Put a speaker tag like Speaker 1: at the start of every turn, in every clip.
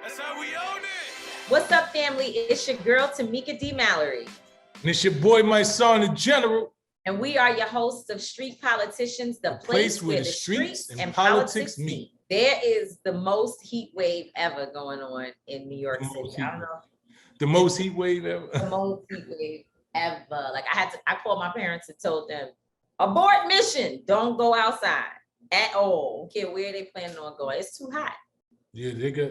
Speaker 1: That's how we own it.
Speaker 2: What's up, family? It's your girl, Tamika D. Mallory.
Speaker 3: And it's your boy, Mysonne, the General.
Speaker 2: And we are your hosts of Street Politicians, the place where the streets and politics meet. There is the most heat wave ever going on in New York City. I don't know.
Speaker 3: The most heat wave ever?
Speaker 2: The most heat wave ever. Like I called my parents and told them, abort mission. Don't go outside at all. Don't care where they planning on going. It's too hot.
Speaker 3: Yeah,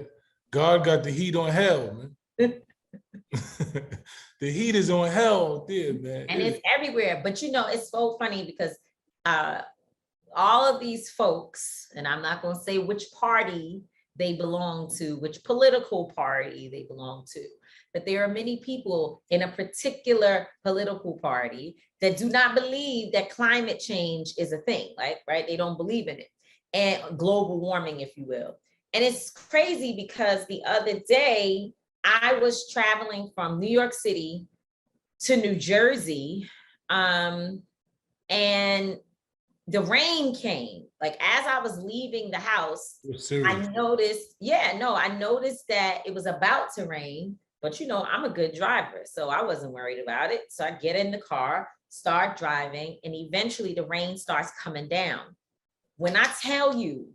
Speaker 3: God got the heat on hell, man. The heat is on hell there, man.
Speaker 2: And it's everywhere. But you know, it's so funny because all of these folks, and I'm not going to say which party they belong to, which political party they belong to, but there are many people in a particular political party that do not believe that climate change is a thing, right? They don't believe in it. And global warming, if you will. And it's crazy because the other day I was traveling from New York City to New Jersey, and the rain came. Like as I was leaving the house, I noticed that it was about to rain, but you know, I'm a good driver, so I wasn't worried about it. So I get in the car, start driving, and eventually the rain starts coming down. When I tell you,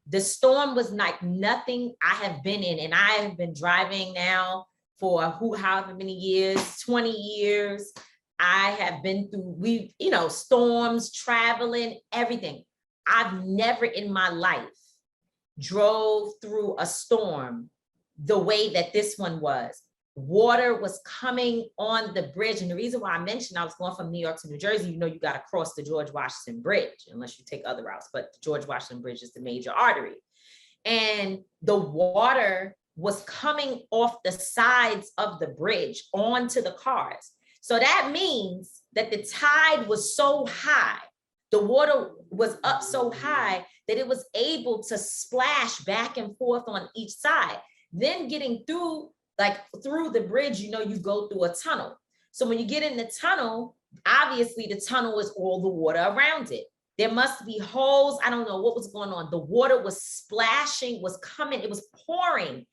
Speaker 2: the storm was like nothing I have been in, and I have been driving now for however many years, 20 years. I have been through, storms, traveling, everything. I've never in my life drove through a storm the way that this one was. Water was coming on the bridge. And the reason why I mentioned I was going from New York to New Jersey, you know, you got to cross the George Washington Bridge, unless you take other routes, but the George Washington Bridge is the major artery. And the water was coming off the sides of the bridge onto the cars. So that means that the tide was so high, the water was up so high that it was able to splash back and forth on each side. Then getting through the bridge, you know, you go through a tunnel. So when you get in the tunnel, obviously the tunnel is all the water around it. There must be holes. I don't know what was going on. The water was splashing, was coming. It was pouring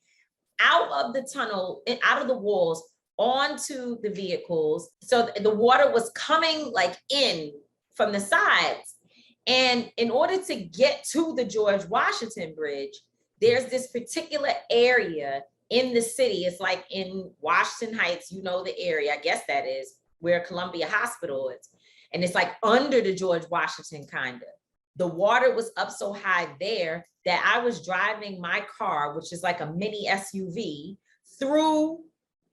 Speaker 2: out of the tunnel and out of the walls onto the vehicles. So the water was coming like in from the sides. And in order to get to the George Washington Bridge, there's this particular area in the city. It's like in Washington Heights, you know the area, I guess that is where Columbia Hospital is. And it's like under the George Washington kind of. The water was up so high there that I was driving my car, which is like a mini SUV, through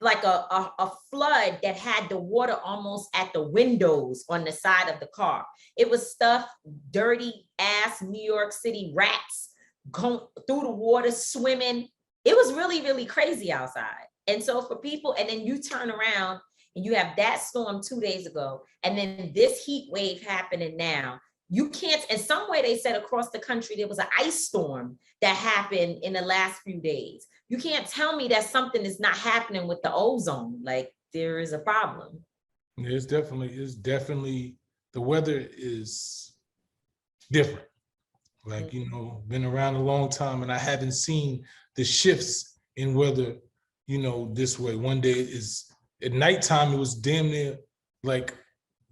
Speaker 2: like a flood that had the water almost at the windows on the side of the car. It was stuff, dirty ass New York City rats going through the water, swimming. It was really, really crazy outside. And so for people, and then you turn around and you have that storm 2 days ago, and then this heat wave happening now. You can't, in some way they said across the country, there was an ice storm that happened in the last few days. You can't tell me that something is not happening with the ozone. Like there is a problem.
Speaker 3: It's definitely, the weather is different. Like, you know, been around a long time and I haven't seen the shifts in weather, you know, this way. One day is at nighttime, it was damn near like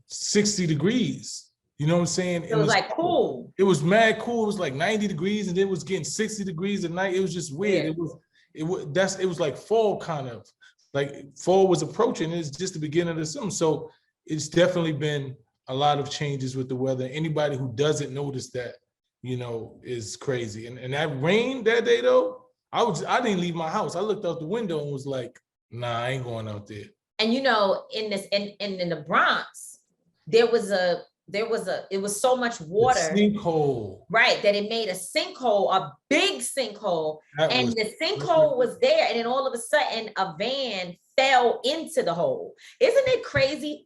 Speaker 3: 60 degrees. You know what I'm saying?
Speaker 2: It was like cool.
Speaker 3: It was mad cool. It was like 90 degrees and it was getting 60 degrees at night. It was just weird.
Speaker 2: Yeah.
Speaker 3: It was like fall kind of, like fall was approaching. It's just the beginning of the summer. So it's definitely been a lot of changes with the weather. Anybody who doesn't notice that, you know, is crazy. And that rain that day though, I didn't leave my house. I looked out the window and was like, nah, I ain't going out there.
Speaker 2: And you know, in the Bronx, it was so much water.
Speaker 3: Sinkhole.
Speaker 2: Right, that it made a sinkhole, a big sinkhole. And the sinkhole was there. And then all of a sudden a van fell into the hole. Isn't it crazy?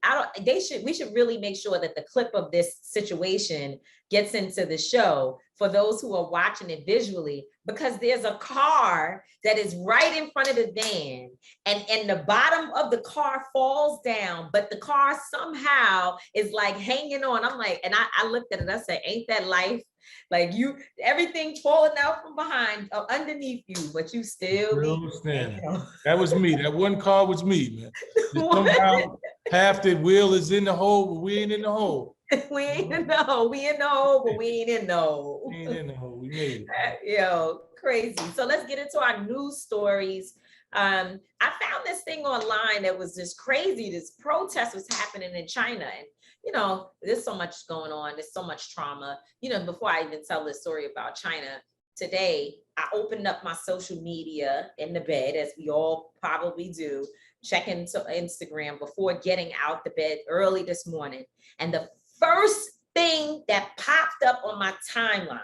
Speaker 2: We should really make sure that the clip of this situation gets into the show for those who are watching it visually, because there's a car that is right in front of the van and the bottom of the car falls down, but the car somehow is like hanging on. I'm like, and I looked at it, I said, ain't that life? Like you, everything falling out from behind, underneath you, but you still be.
Speaker 3: That was me. That one car was me, man. Somehow half the wheel is in the hole, but we ain't in the hole.
Speaker 2: We ain't in the hole. We in the hole, but we ain't in the hole.
Speaker 3: We ain't in the hole. We made it.
Speaker 2: Yo, crazy. So let's get into our news stories. I found this thing online that was just crazy. This protest was happening in China, and there's so much going on. There's so much trauma. Before I even tell this story about China, today I opened up my social media in the bed, as we all probably do, checking to Instagram before getting out the bed early this morning, and the first thing that popped up on my timeline,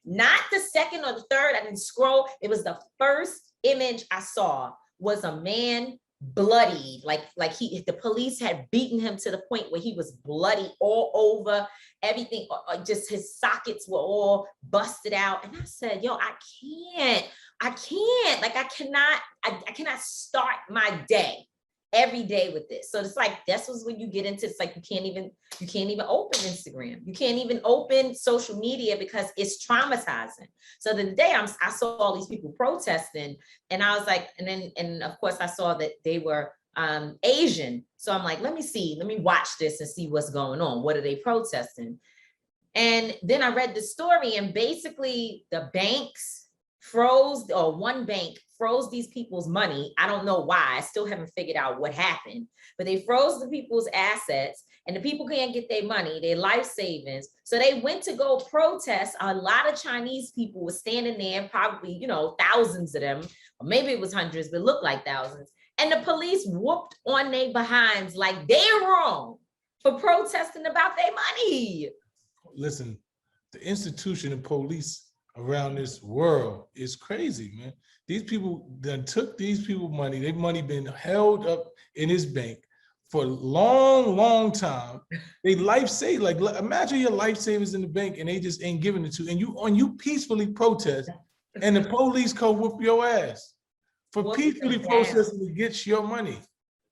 Speaker 2: not the second or the third, I didn't scroll, it was the first image I saw, was a man bloodied, like the police had beaten him to the point where he was bloody all over, everything, just his sockets were all busted out. And I said, yo, I cannot start my day every day with this. So it's like, this was when you get into, it's like you can't even open Instagram. You can't even open social media because it's traumatizing. So the day I saw all these people protesting, and I was like, and of course I saw that they were Asian. So I'm like, let me watch this and see what's going on. What are they protesting? And then I read the story, and basically the banks froze, or one bank froze these people's money. I don't know why. I still haven't figured out what happened, but they froze the people's assets, and the people can't get their money, their life savings. So they went to go protest. A lot of Chinese people were standing there, probably, thousands of them, or maybe it was hundreds, but it looked like thousands. And the police whooped on their behinds like they're wrong for protesting about their money.
Speaker 3: Listen, the institution of police around this world is crazy, man. These people that took these people money, their money been held up in his bank for a long, long time. They life save, like imagine your life savings in the bank and they just ain't giving it to you. And you peacefully protest and the police come whoop your ass for peacefully protesting to get your money.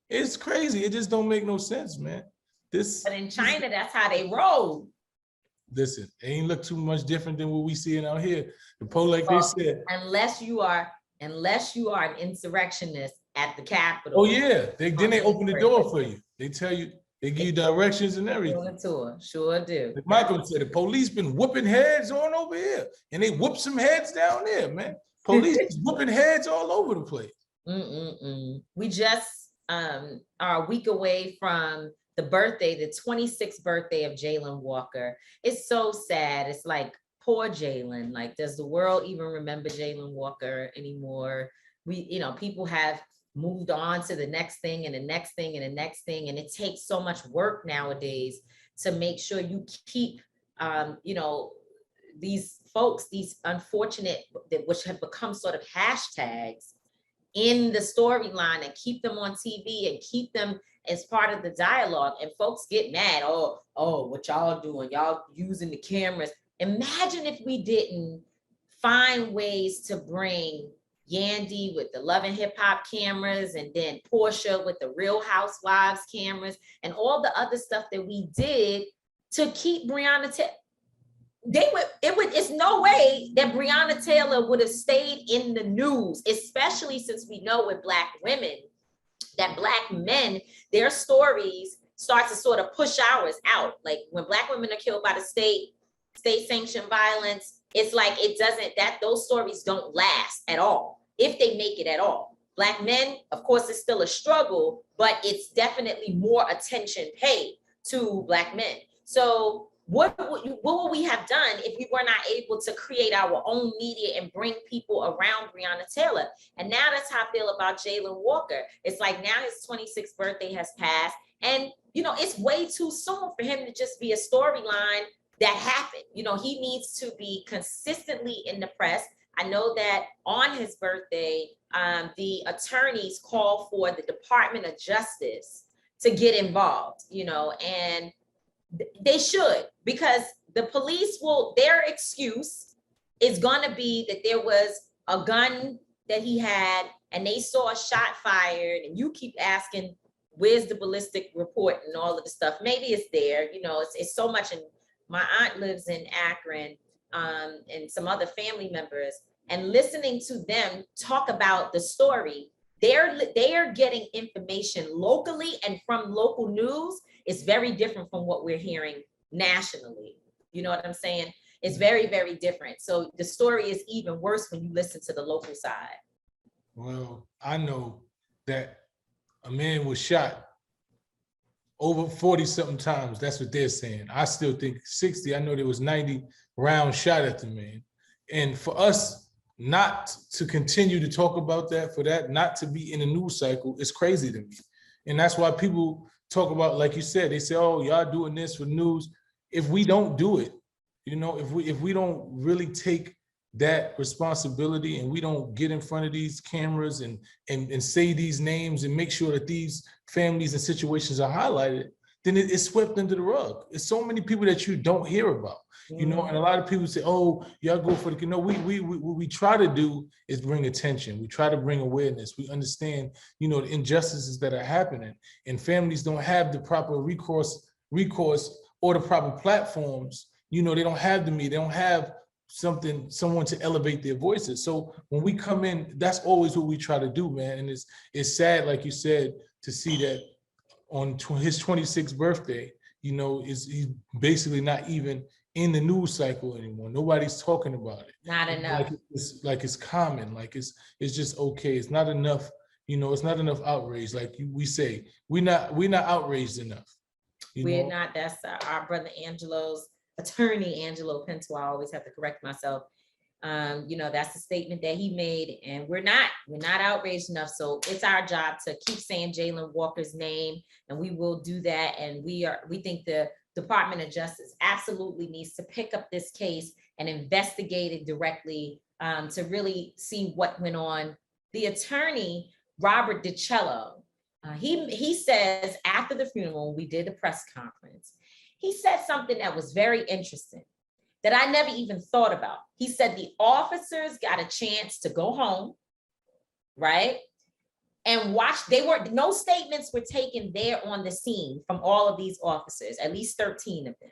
Speaker 3: It's crazy. It just don't make no sense, man.
Speaker 2: But in China, that's how they roll.
Speaker 3: Listen, it ain't look too much different than what we seeing out here. The police, like they said,
Speaker 2: unless you are an insurrectionist at the Capitol.
Speaker 3: Oh yeah, then they open the door for you. They tell you, they give you directions and everything.
Speaker 2: On the tour, sure do.
Speaker 3: Like Michael said, the police been whooping heads on over here, and they whoop some heads down there, man. Police is whooping heads all over the place.
Speaker 2: We just are a week away from the 26th birthday of Jalen Walker. It's so sad. It's like, poor Jalen. Like, does the world even remember Jalen Walker anymore? People have moved on to the next thing and the next thing and the next thing. And it takes so much work nowadays to make sure you keep, these folks, these unfortunate, which have become sort of hashtags in the storyline, and keep them on TV and keep them as part of the dialogue. And folks get mad. Oh, what y'all doing? Y'all using the cameras. Imagine if we didn't find ways to bring Yandy with the Love and Hip Hop cameras, and then Portia with the Real Housewives cameras, and all the other stuff that we did to keep Breonna Taylor. It's no way that Breonna Taylor would have stayed in the news, especially since we know with Black women that Black men, their stories start to sort of push ours out. Like when Black women are killed by the state-sanctioned violence, it's like those stories don't last at all, if they make it at all. Black men, of course, it's still a struggle, but it's definitely more attention paid to Black men. So what would we have done if we were not able to create our own media and bring people around Breonna Taylor? And now that's how I feel about Jalen Walker. It's like now his 26th birthday has passed, and it's way too soon for him to just be a storyline that happened. He needs to be consistently in the press. I know that on his birthday, the attorneys call for the Department of Justice to get involved, and they should, because the police their excuse is going to be that there was a gun that he had and they saw a shot fired, and you keep asking, where's the ballistic report and all of the stuff? Maybe it's there, it's so much. And my aunt lives in Akron, and some other family members, and listening to them talk about the story, they are getting information locally and from local news is very different from what we're hearing nationally. You know what I'm saying? It's very, very different. So the story is even worse when you listen to the local side.
Speaker 3: Well, I know that a man was shot over 40 something times. That's what they're saying. I still think 60. I know there was 90 rounds shot at the man. And for us not to continue to talk about that, for that not to be in the news cycle, is crazy to me. And that's why people talk about, like you said, they say, oh, y'all doing this for news. If we don't do it, you know, if we don't really take that responsibility and we don't get in front of these cameras and say these names and make sure that these families and situations are highlighted, then it's swept under the rug. It's so many people that you don't hear about, you know, and a lot of people say, oh, y'all go for the, you know, what we try to do is bring attention. We try to bring awareness. We understand, you know, the injustices that are happening, and families don't have the proper recourse or the proper platforms. You know, they don't have the media, they don't have someone to elevate their voices. So when we come in, that's always what we try to do, man. And it's sad, like you said, to see that on his 26th birthday, you know, he's basically not even in the news cycle anymore. Nobody's talking about it.
Speaker 2: Not enough.
Speaker 3: Like it's common, like it's just okay. It's not enough, you know, it's not enough outrage. Like we say, we're not outraged enough.
Speaker 2: We're not. That's our brother Angelo's attorney, Angelo Pinto. I always have to correct myself. You know, that's the statement that he made, and we're not outraged enough. So it's our job to keep saying Jayland Walker's name, and we will do that. And we think the Department of Justice absolutely needs to pick up this case and investigate it directly, to really see what went on. The attorney, Robert DiCello, he says after the funeral, we did a press conference, he said something that was very interesting that I never even thought about. He said the officers got a chance to go home, right? And watch, no statements were taken there on the scene from all of these officers, at least 13 of them.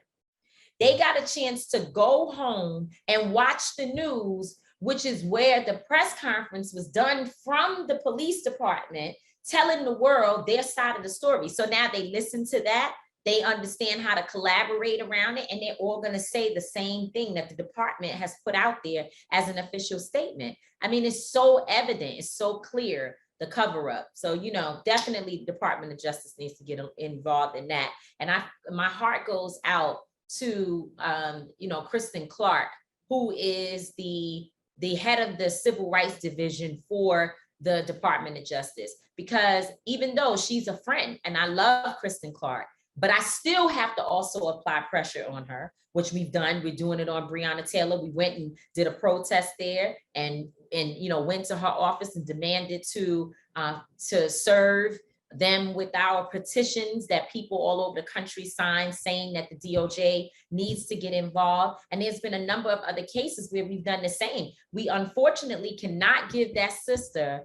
Speaker 2: They got a chance to go home and watch the news, which is where the press conference was done from the police department, telling the world their side of the story. So now they listen to that. They understand how to collaborate around it, and they're all going to say the same thing that the department has put out there as an official statement. I mean, it's so evident, it's so clear, the cover up. So, you know, definitely the Department of Justice needs to get involved in that. And my heart goes out to, you know, Kristen Clark, who is the head of the Civil Rights Division for the Department of Justice, because even though she's a friend, and I love Kristen Clark, but I still have to also apply pressure on her, which we've done. We're doing it on Breonna Taylor. We went and did a protest there, and you know, went to her office and demanded to serve them with our petitions that people all over the country signed, saying that the DOJ needs to get involved. And there's been a number of other cases where we've done the same. We unfortunately cannot give that sister,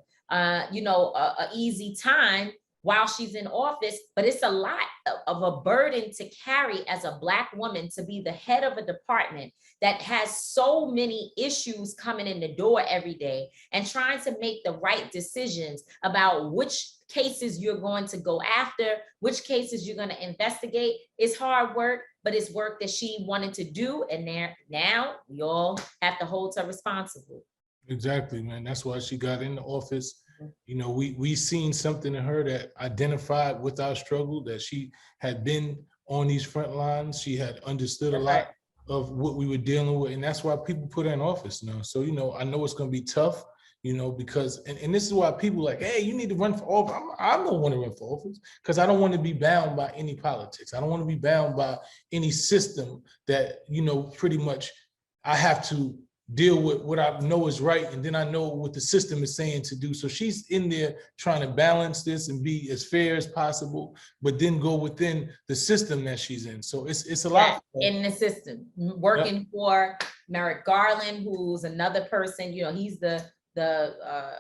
Speaker 2: you know, a easy time while she's in office, but it's a lot of a burden to carry as a Black woman, to be the head of a department that has so many issues coming in the door every day, and trying to make the right decisions about which cases you're going to go after, which cases you're going to investigate. It's hard work, but it's work that she wanted to do, and now we all have to hold her responsible.
Speaker 3: Exactly, man. That's why she got in the office. You know, we seen something in her that identified with our struggle, that she had been on these front lines. She had understood a lot of what we were dealing with, and that's why people put her in office now. So, you know, I know it's going to be tough, you know, because, and this is why people like, hey, you need to run for office. I don't want to run for office because I don't want to be bound by any politics. I don't want to be bound by any system that, you know, pretty much I have to deal with what I know is right, and then I know what the system is saying to do. So she's in there trying to balance this and be as fair as possible, but then go within the system that she's in. So it's a lot.
Speaker 2: In the system, working for Merrick Garland, who's another person, you know, he's the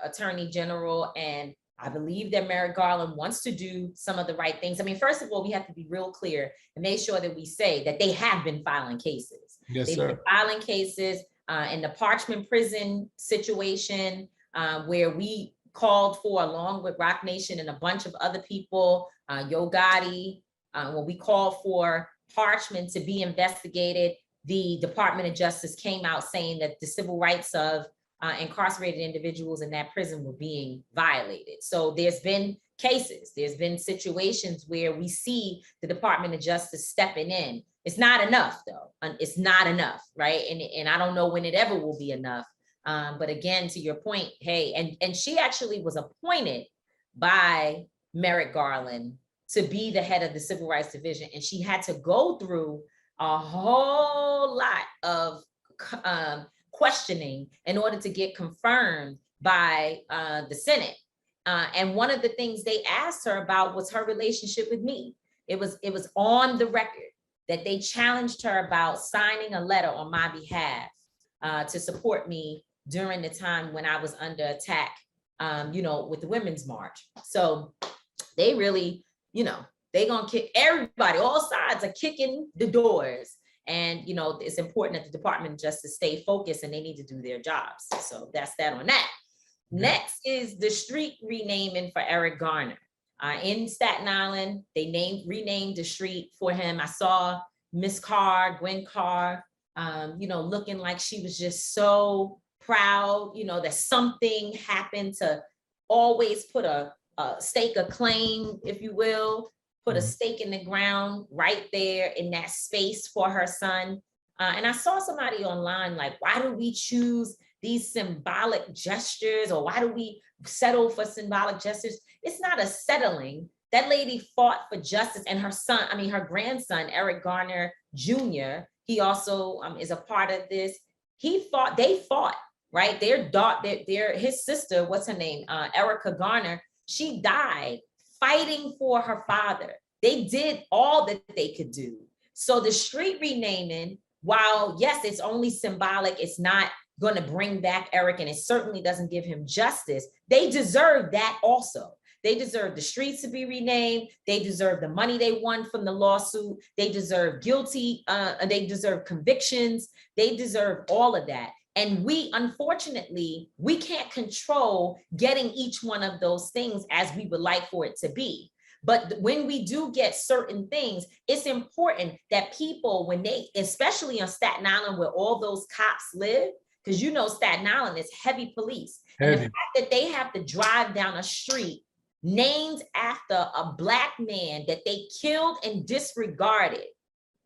Speaker 2: Attorney General, and I believe that Merrick Garland wants to do some of the right things. I mean, first of all, we have to be real clear and make sure that we say that they have been filing cases.
Speaker 3: Yes,
Speaker 2: They've
Speaker 3: sir.
Speaker 2: been filing cases in the Parchment prison situation, where we called for, along with Rock Nation and a bunch of other people, Yo Gotti, when we called for Parchment to be investigated, the Department of Justice came out saying that the civil rights of incarcerated individuals in that prison were being violated. So there's been cases, there's been situations where we see the Department of Justice stepping in. It's not enough though. It's not enough, right? And I don't know when it ever will be enough. But again, to your point, hey, and she actually was appointed by Merrick Garland to be the head of the Civil Rights Division. And she had to go through a whole lot of questioning in order to get confirmed by the Senate. And one of the things they asked her about was her relationship with me. It was on the record that they challenged her about signing a letter on my behalf to support me during the time when I was under attack, with the Women's March. So they really, they gonna kick everybody, all sides are kicking the doors. And, it's important that the Department of Justice stay focused and they need to do their jobs. So that's that on that. Next is the street renaming for Eric Garner. In Staten Island, they renamed the street for him. I saw Miss Carr, Gwen Carr, looking like she was just so proud, that something happened to always put a stake of claim, if you will, put a stake in the ground right there in that space for her son. And I saw somebody online like, why do we choose these symbolic gestures, or why do we settle for symbolic gestures? It's not a settling. That lady fought for justice, and her grandson, Eric Garner Jr., he also is a part of this. They fought, right? Their daughter, his sister, what's her name? Erica Garner, she died fighting for her father. They did all that they could do. So the street renaming, while yes, it's only symbolic, it's not going to bring back Eric, and it certainly doesn't give him justice. They deserve that also. They deserve the streets to be renamed. They deserve the money they won from the lawsuit. They deserve they deserve convictions. They deserve all of that. And unfortunately, we can't control getting each one of those things as we would like for it to be. But when we do get certain things, it's important that people, especially on Staten Island where all those cops live, because Staten Island is heavy police. And the fact that they have to drive down a street named after a Black man that they killed and disregarded,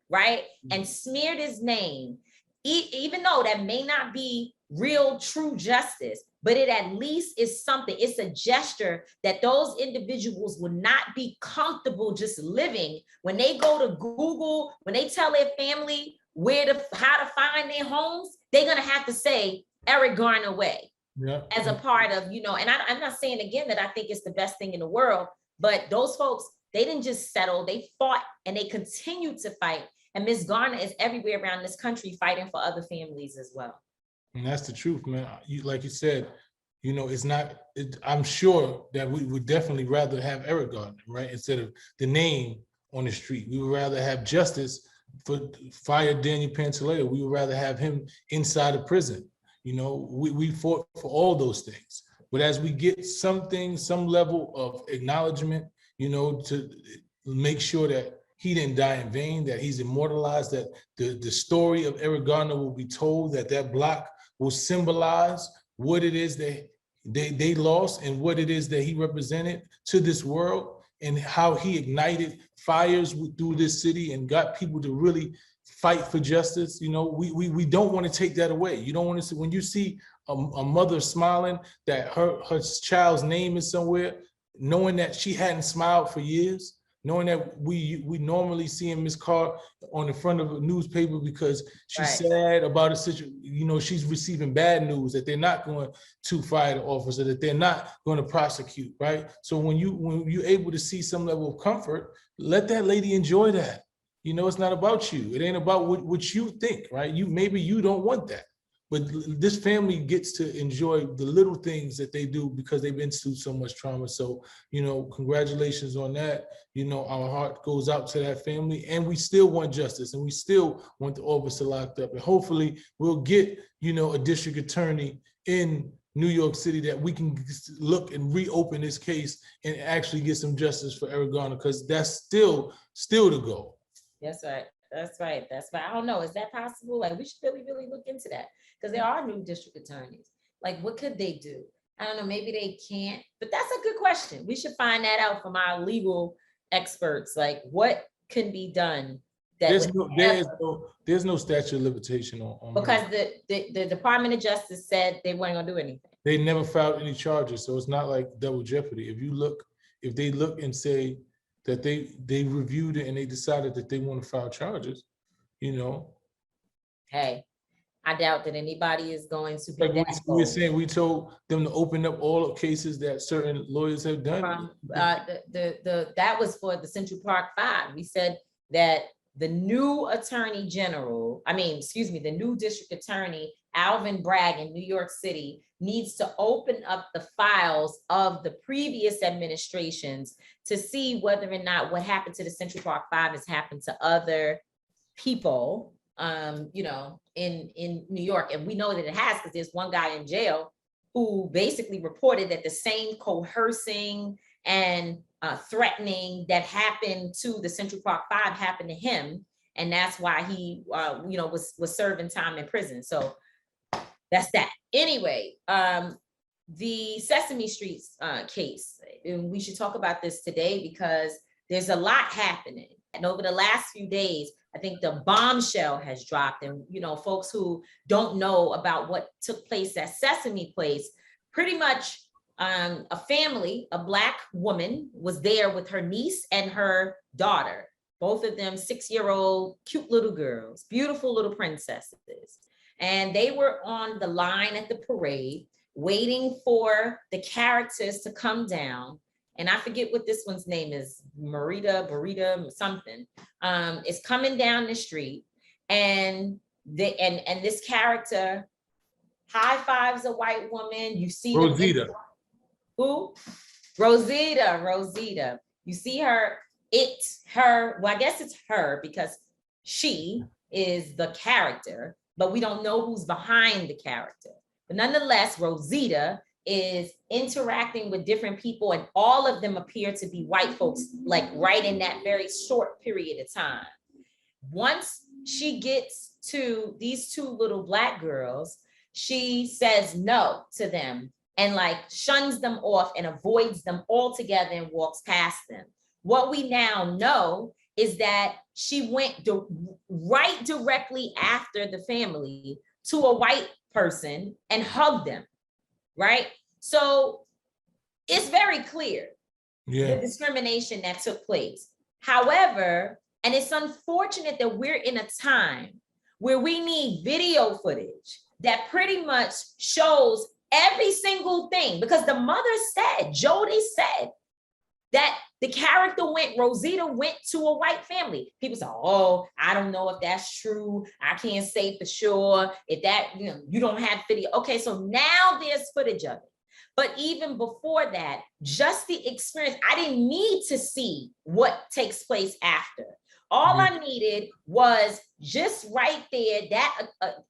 Speaker 2: right? And smeared his name, even though that may not be real, true justice, but it at least is something. It's a gesture that those individuals will not be comfortable just living. When they go to Google, when they tell their family how to find their homes, they're gonna have to say Eric Garner Way as a part of, and I'm not saying again that I think it's the best thing in the world, but those folks, they didn't just settle, they fought and they continue to fight. And Ms. Garner is everywhere around this country fighting for other families as well.
Speaker 3: And that's the truth, man. Like you said, it's not, I'm sure that we would definitely rather have Eric Garner, right? Instead of the name on the street. We would rather have justice for fired Daniel Pantaleo. We would rather have him inside of prison. We fought for all those things. But as we get some level of acknowledgement, to make sure that he didn't die in vain, that he's immortalized, that the story of Eric Garner will be told, that block will symbolize what it is that they lost and what it is that he represented to this world, and how he ignited fires through this city and got people to really fight for justice. We don't want to take that away. You don't want to see, when you see a mother smiling that her child's name is somewhere, knowing that she hadn't smiled for years, knowing that we normally see Ms. Carr on the front of a newspaper because she's sad about a situation, she's receiving bad news that they're not going to fire the officer, that they're not going to prosecute, right? So when you're able to see some level of comfort, let that lady enjoy that. It's not about you. It ain't about what you think, right? Maybe you don't want that, but this family gets to enjoy the little things that they do because they've been through so much trauma. So, congratulations on that. Our heart goes out to that family, and we still want justice, and we still want the officer locked up. And hopefully we'll get, a district attorney in New York City that we can look and reopen this case and actually get some justice for Eric Garner, because that's still the goal.
Speaker 2: That's right. I don't know. Is that possible? Like, we should really look into that, because there are new district attorneys. Like, what could they do? I don't know. Maybe they can't, but that's a good question. We should find that out from our legal experts. Like, what can be done?
Speaker 3: There's no statute of limitation on
Speaker 2: because the Department of Justice said they weren't gonna do anything.
Speaker 3: They never filed any charges, so it's not like double jeopardy. If they look and say that they reviewed it and they decided that they want to file charges,
Speaker 2: Hey, I doubt that anybody is going to be.
Speaker 3: Like we're saying, we told them to open up all the cases that certain lawyers have done.
Speaker 2: That was for the Central Park 5. We said that the new the new district attorney, Alvin Bragg in New York City, needs to open up the files of the previous administrations to see whether or not what happened to the Central Park 5 has happened to other people, in New York. And we know that it has, because there's one guy in jail who basically reported that the same coercing and threatening that happened to the Central Park 5 happened to him. And that's why he, was serving time in prison. So that's that. Anyway, the Sesame Street case, and we should talk about this today because there's a lot happening. And over the last few days, I think the bombshell has dropped. And, folks who don't know about what took place at Sesame Place, pretty much a family, a Black woman was there with her niece and her daughter, both of them 6-year-old cute little girls, beautiful little princesses. And they were on the line at the parade, waiting for the characters to come down. And I forget what this one's name is, Burrita, something, is coming down the street. And this character high fives a white woman. You see
Speaker 3: Rosita.
Speaker 2: Who? Rosita. You see her, well, I guess it's her because she is the character, but we don't know who's behind the character. But nonetheless, Rosita is interacting with different people, and all of them appear to be white folks, like right in that very short period of time. Once she gets to these two little Black girls, she says no to them and like shuns them off and avoids them altogether and walks past them. What we now know is that she went right directly after the family to a white person and hugged them, right? So it's very clear, the discrimination that took place. However, and it's unfortunate that we're in a time where we need video footage that pretty much shows every single thing, because the mother said, Jody said, that the character Rosita went to a white family. People say, oh, I don't know if that's true. I can't say for sure. If that, you don't have video. Okay, so now there's footage of it. But even before that, just the experience, I didn't need to see what takes place after. All I needed was just right there,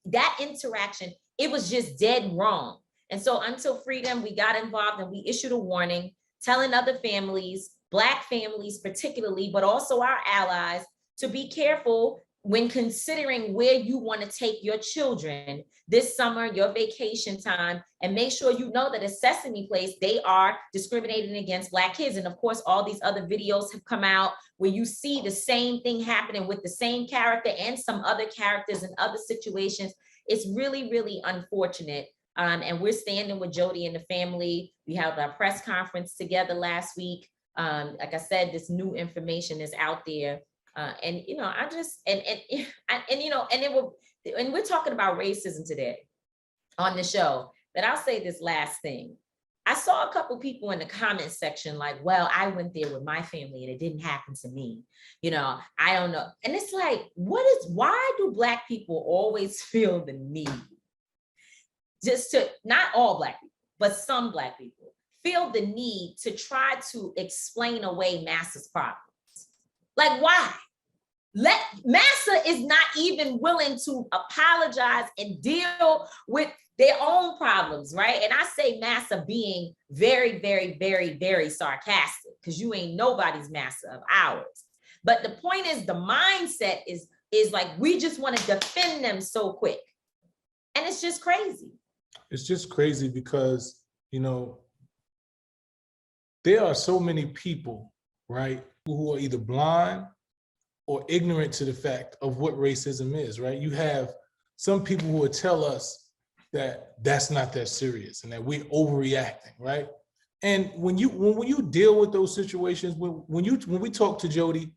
Speaker 2: that interaction. It was just dead wrong. And so until Freedom, we got involved and we issued a warning telling other families, Black families particularly, but also our allies, to be careful when considering where you want to take your children this summer, your vacation time, and make sure you know that at Sesame Place, they are discriminating against Black kids. And of course, all these other videos have come out where you see the same thing happening with the same character and some other characters in other situations. It's really, really unfortunate. And we're standing with Jody and the family. We held our press conference together last week. Like I said, this new information is out there. And we're talking about racism today on the show, but I'll say this last thing. I saw a couple people in the comment section like, well, I went there with my family and it didn't happen to me. I don't know. And it's like, why do Black people always feel the need just to, not all Black people, but some Black people, feel the need to try to explain away Massa's problems. Like, why? Massa is not even willing to apologize and deal with their own problems, right? And I say Massa being very, very, very, very sarcastic, because you ain't nobody's Massa of ours. But the point is, the mindset is like, we just want to defend them so quick. And it's just crazy.
Speaker 3: It's just crazy because, you know, there are so many people, right, who are either blind or ignorant to the fact of what racism is, right? You have some people who will tell us that that's not that serious and that we're overreacting, right? And when you deal with those situations, when we talk to Jody,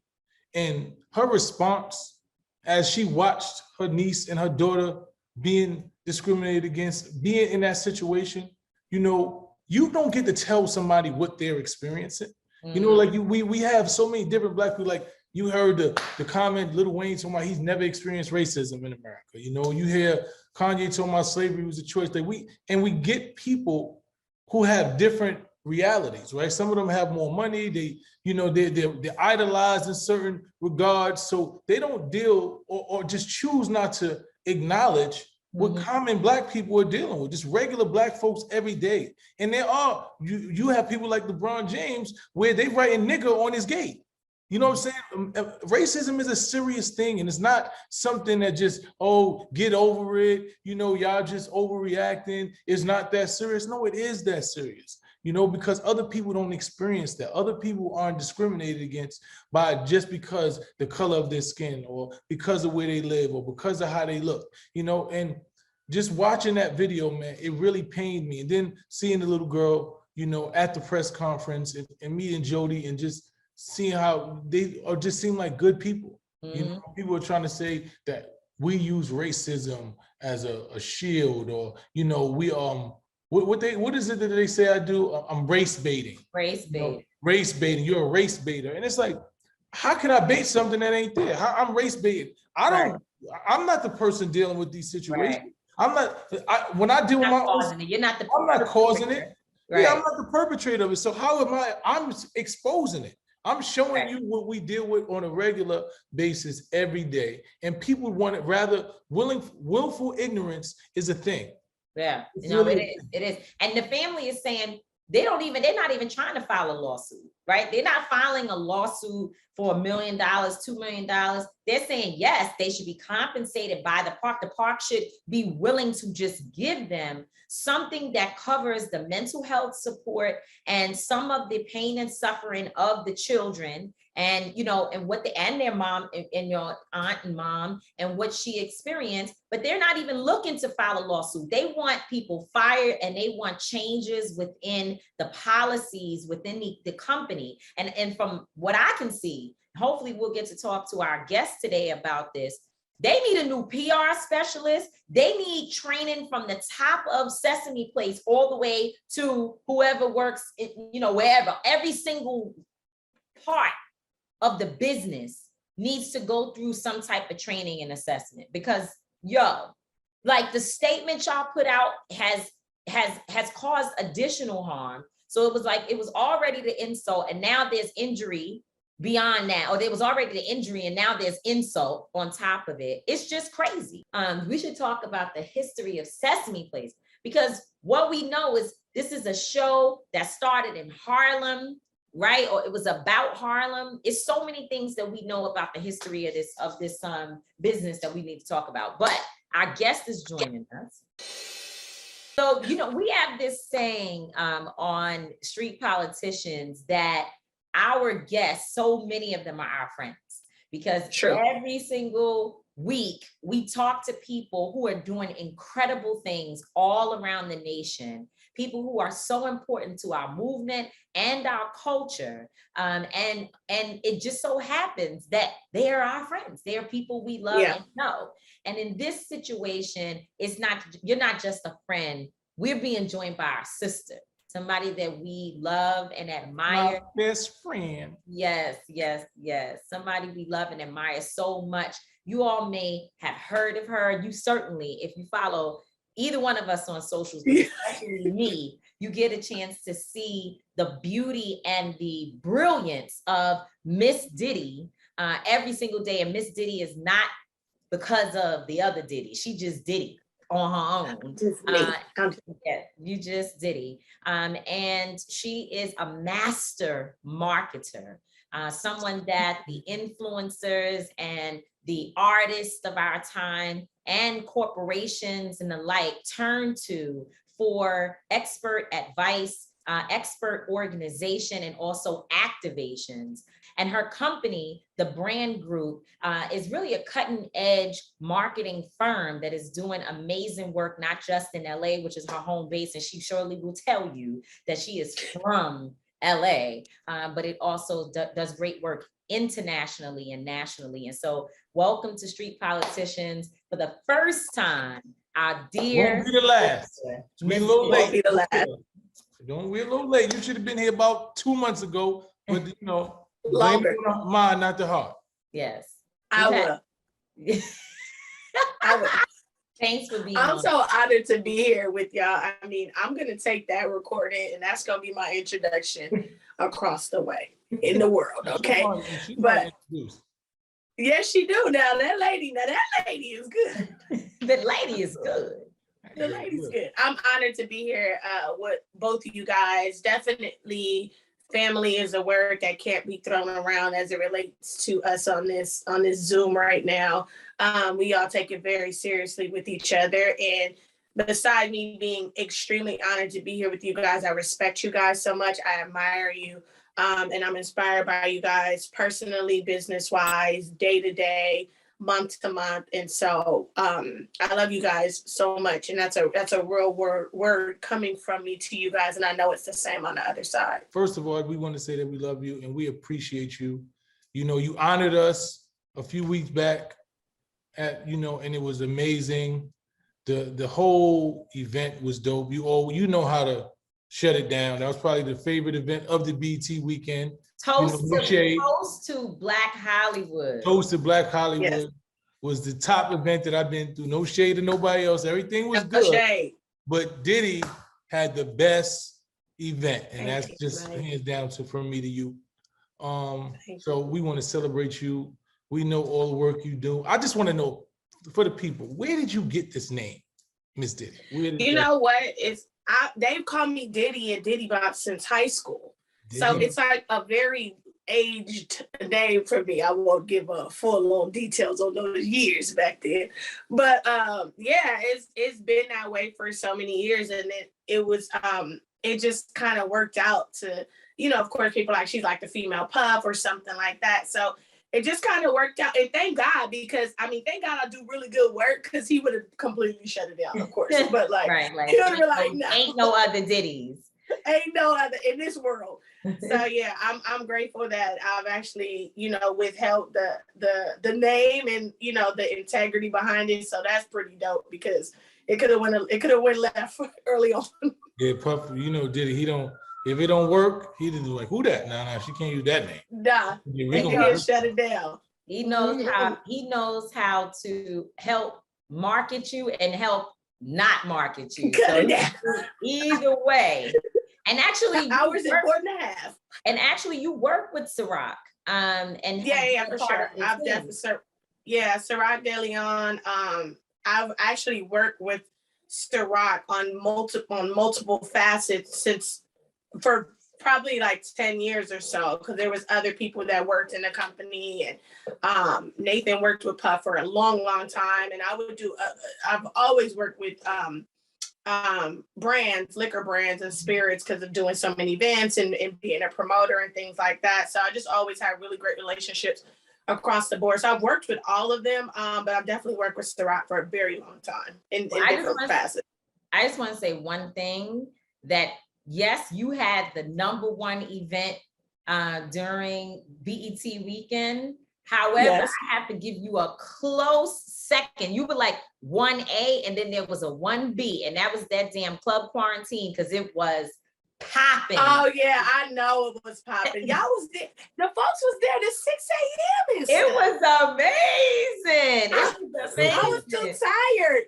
Speaker 3: and her response as she watched her niece and her daughter being discriminated against, being in that situation, you know, you don't get to tell somebody what they're experiencing. You know, like we have so many different Black people. Like, you heard the comment, Lil Wayne talking about he's never experienced racism in America. You know, you hear Kanye talking about slavery was a choice. That we get people who have different realities, right? Some of them have more money. They, you know, they're idolized in certain regards, so they don't deal or just choose not to acknowledge what common Black people are dealing with, just regular Black folks every day. And there are, you have people like LeBron James where they writing nigga on his gate. You know what I'm saying? Racism is a serious thing, and it's not something that just, oh, get over it. You know, y'all just overreacting. It's not that serious. No, it is that serious. You know, because other people don't experience that. Other people aren't discriminated against by just because the color of their skin or because of where they live or because of how they look, you know. And just watching that video, man, it really pained me. And then seeing the little girl, you know, at the press conference and meeting Jody and just seeing how they are, just seem like good people. You know, people are trying to say that we use racism as a shield, or, you know, we what is it that they say I do? I'm race baiting.
Speaker 2: Race baiting.
Speaker 3: You know, race baiting. You're a race baiter. And it's like, how can I bait something that ain't there? I'm race baiting. I'm not the person dealing with these situations. Right. I'm not, when I deal with my own,
Speaker 2: you're not the
Speaker 3: I'm not causing it.
Speaker 2: Right.
Speaker 3: Yeah, I'm not the perpetrator of it. So how am I? I'm exposing it. I'm showing you what we deal with on a regular basis every day. And people want it, rather willful ignorance is a thing.
Speaker 2: Yeah, it is. And the family is saying they're not even trying to file a lawsuit, right? They're not filing a lawsuit for $1 million, $2 million. They're saying, yes, they should be compensated by the park. The park should be willing to just give them something that covers the mental health support and some of the pain and suffering of the children, and, you know, and their mom and your aunt and mom and what she experienced. But they're not even looking to file a lawsuit. They want people fired, and they want changes within the policies within the company. And from what I can see, hopefully we'll get to talk to our guest today about this. They need a new PR specialist. They need training from the top of Sesame Place all the way to whoever works, you know, wherever. Every single part of the business needs to go through some type of training and assessment, because like the statement y'all put out has caused additional harm. So it was already the insult, and now there's injury beyond that, or there was already the injury and now there's insult on top of it. It's just crazy. We should talk about the history of Sesame Place, because what we know is this is a show that started in Harlem, right? Or it was about Harlem. It's so many things that we know about the history of this business that we need to talk about. But our guest is joining us. So, you know, we have this saying on Street Politicians that our guests, so many of them are our friends, because every single week we talk to people who are doing incredible things all around the nation, people who are so important to our movement and our culture. And it just so happens that they are our friends. They are people we love and know. And in this situation, you're not just a friend. We're being joined by our sister, somebody that we love and admire.
Speaker 3: My best friend.
Speaker 2: Yes. Somebody we love and admire so much. You all may have heard of her. You certainly, if you follow either one of us on socials, but especially me, you get a chance to see the beauty and the brilliance of Miss Diddy every single day. And Miss Diddy is not because of the other Diddy. She just Diddy on her own. Yeah, you just Diddy. And she is a master marketer, someone that the influencers and the artists of our time and corporations and the like turn to for expert advice, expert organization, and also activations. And her company, the Brand Group, is really a cutting edge marketing firm that is doing amazing work, not just in LA, which is her home base. And she surely will tell you that she is from LA, but it also does great work internationally and nationally. And so welcome to Street Politicians. For the first time, our dear—
Speaker 3: Won't be the last. We a little late.
Speaker 4: Be the last.
Speaker 3: We're a little late. You should have been here about 2 months ago, but blame
Speaker 4: Longer.
Speaker 3: it on the mind, not the heart.
Speaker 2: Yes.
Speaker 4: I will. I will.
Speaker 2: Thanks for being
Speaker 4: I'm
Speaker 2: on.
Speaker 4: so honored to be here with y'all. I mean, I'm going to take that recording and that's going to be my introduction across the way in the world. Okay. But yes, she do. Now that lady is good.
Speaker 2: The lady is good.
Speaker 4: The lady's good. I'm honored to be here with both of you guys. Definitely family is a word that can't be thrown around as it relates to us on this Zoom right now. We all take it very seriously with each other. And beside me being extremely honored to be here with you guys, I respect you guys so much. I admire you. And I'm inspired by you guys personally, business-wise, day-to-day, month-to-month. And so I love you guys so much. And that's a real word coming from me to you guys. And I know it's the same on the other side.
Speaker 3: First of all, we want to say that we love you and we appreciate you. You honored us a few weeks back and it was amazing. The whole event was dope. You know how to shut it down. That was probably the favorite event of the BET weekend.
Speaker 2: Toast to Black Hollywood.
Speaker 3: Toast to Black Hollywood.
Speaker 4: Yes.
Speaker 3: Was the top event that I've been through. No shade to nobody else. Everything was
Speaker 4: No
Speaker 3: good.
Speaker 4: shade.
Speaker 3: But Diddy had the best event, and that's just
Speaker 4: right.
Speaker 3: hands down from me to you. So we want to celebrate you. We know all the work you do. I just want to know for the people, where did you get this name, Miss Diddy?
Speaker 4: You know what? They've called me Diddy and Diddy Bop since high school. So it's like a very aged name for me. I won't give full details on those years back then. But yeah, it's been that way for so many years. And it just kind of worked out to, of course, people like she's like the female Puff or something like that. So it just kind of worked out. And thank God, because thank God I do really good work, because he would have completely shut it down, of course. But
Speaker 2: right,
Speaker 4: he would have been like, no.
Speaker 2: Ain't no other Diddies.
Speaker 4: Ain't no other in this world. So yeah, I'm grateful that I've actually, withheld the name and the integrity behind it. So that's pretty dope, because it could have went left early on.
Speaker 3: Yeah, Puff, Diddy, if it don't work, he didn't like, who that? Nah, she can't use that name.
Speaker 4: Nah,
Speaker 3: Yeah,
Speaker 4: he can shut it down.
Speaker 2: He knows how to help market you and help not market you.
Speaker 4: Cut it
Speaker 2: down. Either way. And actually,
Speaker 4: hours important to have.
Speaker 2: And actually, you work with Ciroc. And
Speaker 4: yeah, for sure. I've definitely Ciroc De Leon. I've actually worked with Ciroc on multiple facets for probably like 10 years or so, because there was other people that worked in the company, and Nathan worked with Puff for a long time. And I've always worked with brands, liquor brands and spirits, because of doing so many events and being a promoter and things like that. So I just always had really great relationships across the board. So I've worked with all of them, but I've definitely worked with Ciroc for a very long time in different facets.
Speaker 2: I just want to say one thing, that yes, you had the #1 event during BET weekend. However, yes, I have to give you a close second. You were like 1A, and then there was a 1B, and that was that damn Club Quarantine, because it was popping.
Speaker 4: Oh yeah, I know it was popping. Y'all was there. The folks was there at 6 a.m.
Speaker 2: It was amazing.
Speaker 4: I was too tired.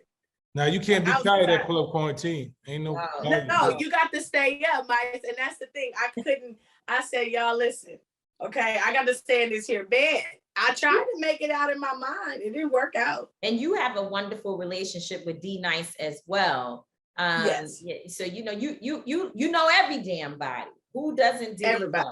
Speaker 3: Now you can't be
Speaker 4: I was
Speaker 3: tired at
Speaker 4: tired.
Speaker 3: Club Quarantine. Ain't no.
Speaker 2: Wow.
Speaker 4: No, you got to stay up, Mike. And that's the thing. I said, y'all listen, okay, I got to stay in this here bed. I tried to make it out in my mind. It didn't work out.
Speaker 2: And you have a wonderful relationship with D Nice as well.
Speaker 4: Yes.
Speaker 2: So you know every damn body. Who doesn't?
Speaker 4: Everybody.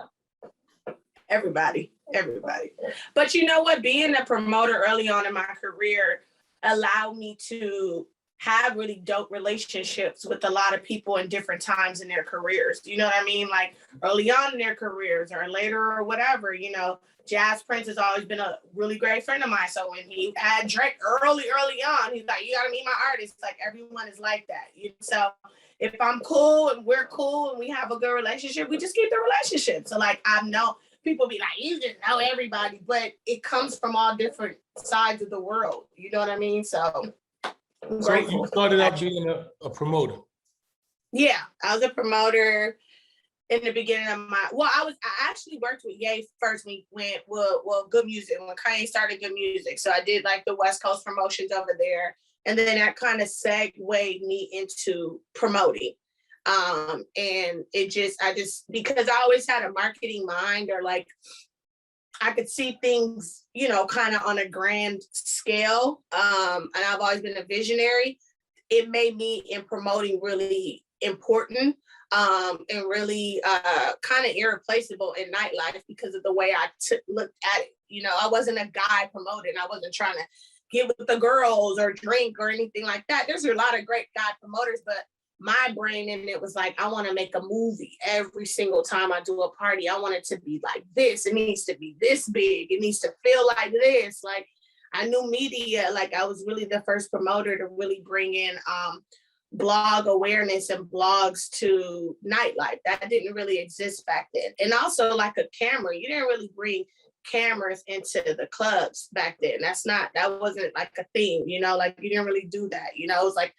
Speaker 4: Everybody. But you know what? Being a promoter early on in my career allowed me to have really dope relationships with a lot of people in different times in their careers. You know what I mean? Like early on in their careers or later or whatever, you know, Jazz Prince has always been a really great friend of mine. So when he had Drake early on, he's like, you gotta meet my artist. Like everyone is like that. So if I'm cool and we're cool and we have a good relationship, we just keep the relationship. So like I know people be like, you just know everybody, but it comes from all different sides of the world. You know what I mean? So
Speaker 3: So you started out being a promoter.
Speaker 4: Yeah, I was a promoter in the beginning of I actually worked with Ye first when Good Music, when Kanye started Good Music. So I did like the West Coast promotions over there. And then that kind of segued me into promoting. And because I always had a marketing mind, or like I could see things, you know, kind of on a grand scale. And I've always been a visionary. It made me in promoting really important and really kind of irreplaceable in nightlife because of the way I looked at it. You know, I wasn't a guy promoting. I wasn't trying to get with the girls or drink or anything like that. There's a lot of great guy promoters, but my brain in it was like, I want to make a movie every single time I do a party. I want it to be like this. It needs to be this big. It needs to feel like this. Like I knew media, like I was really the first promoter to really bring in blog awareness and blogs to nightlife. That didn't really exist back then. And also like a camera, you didn't really bring cameras into the clubs back then. That wasn't like a thing, you know, like you didn't really do that. You know, it was like,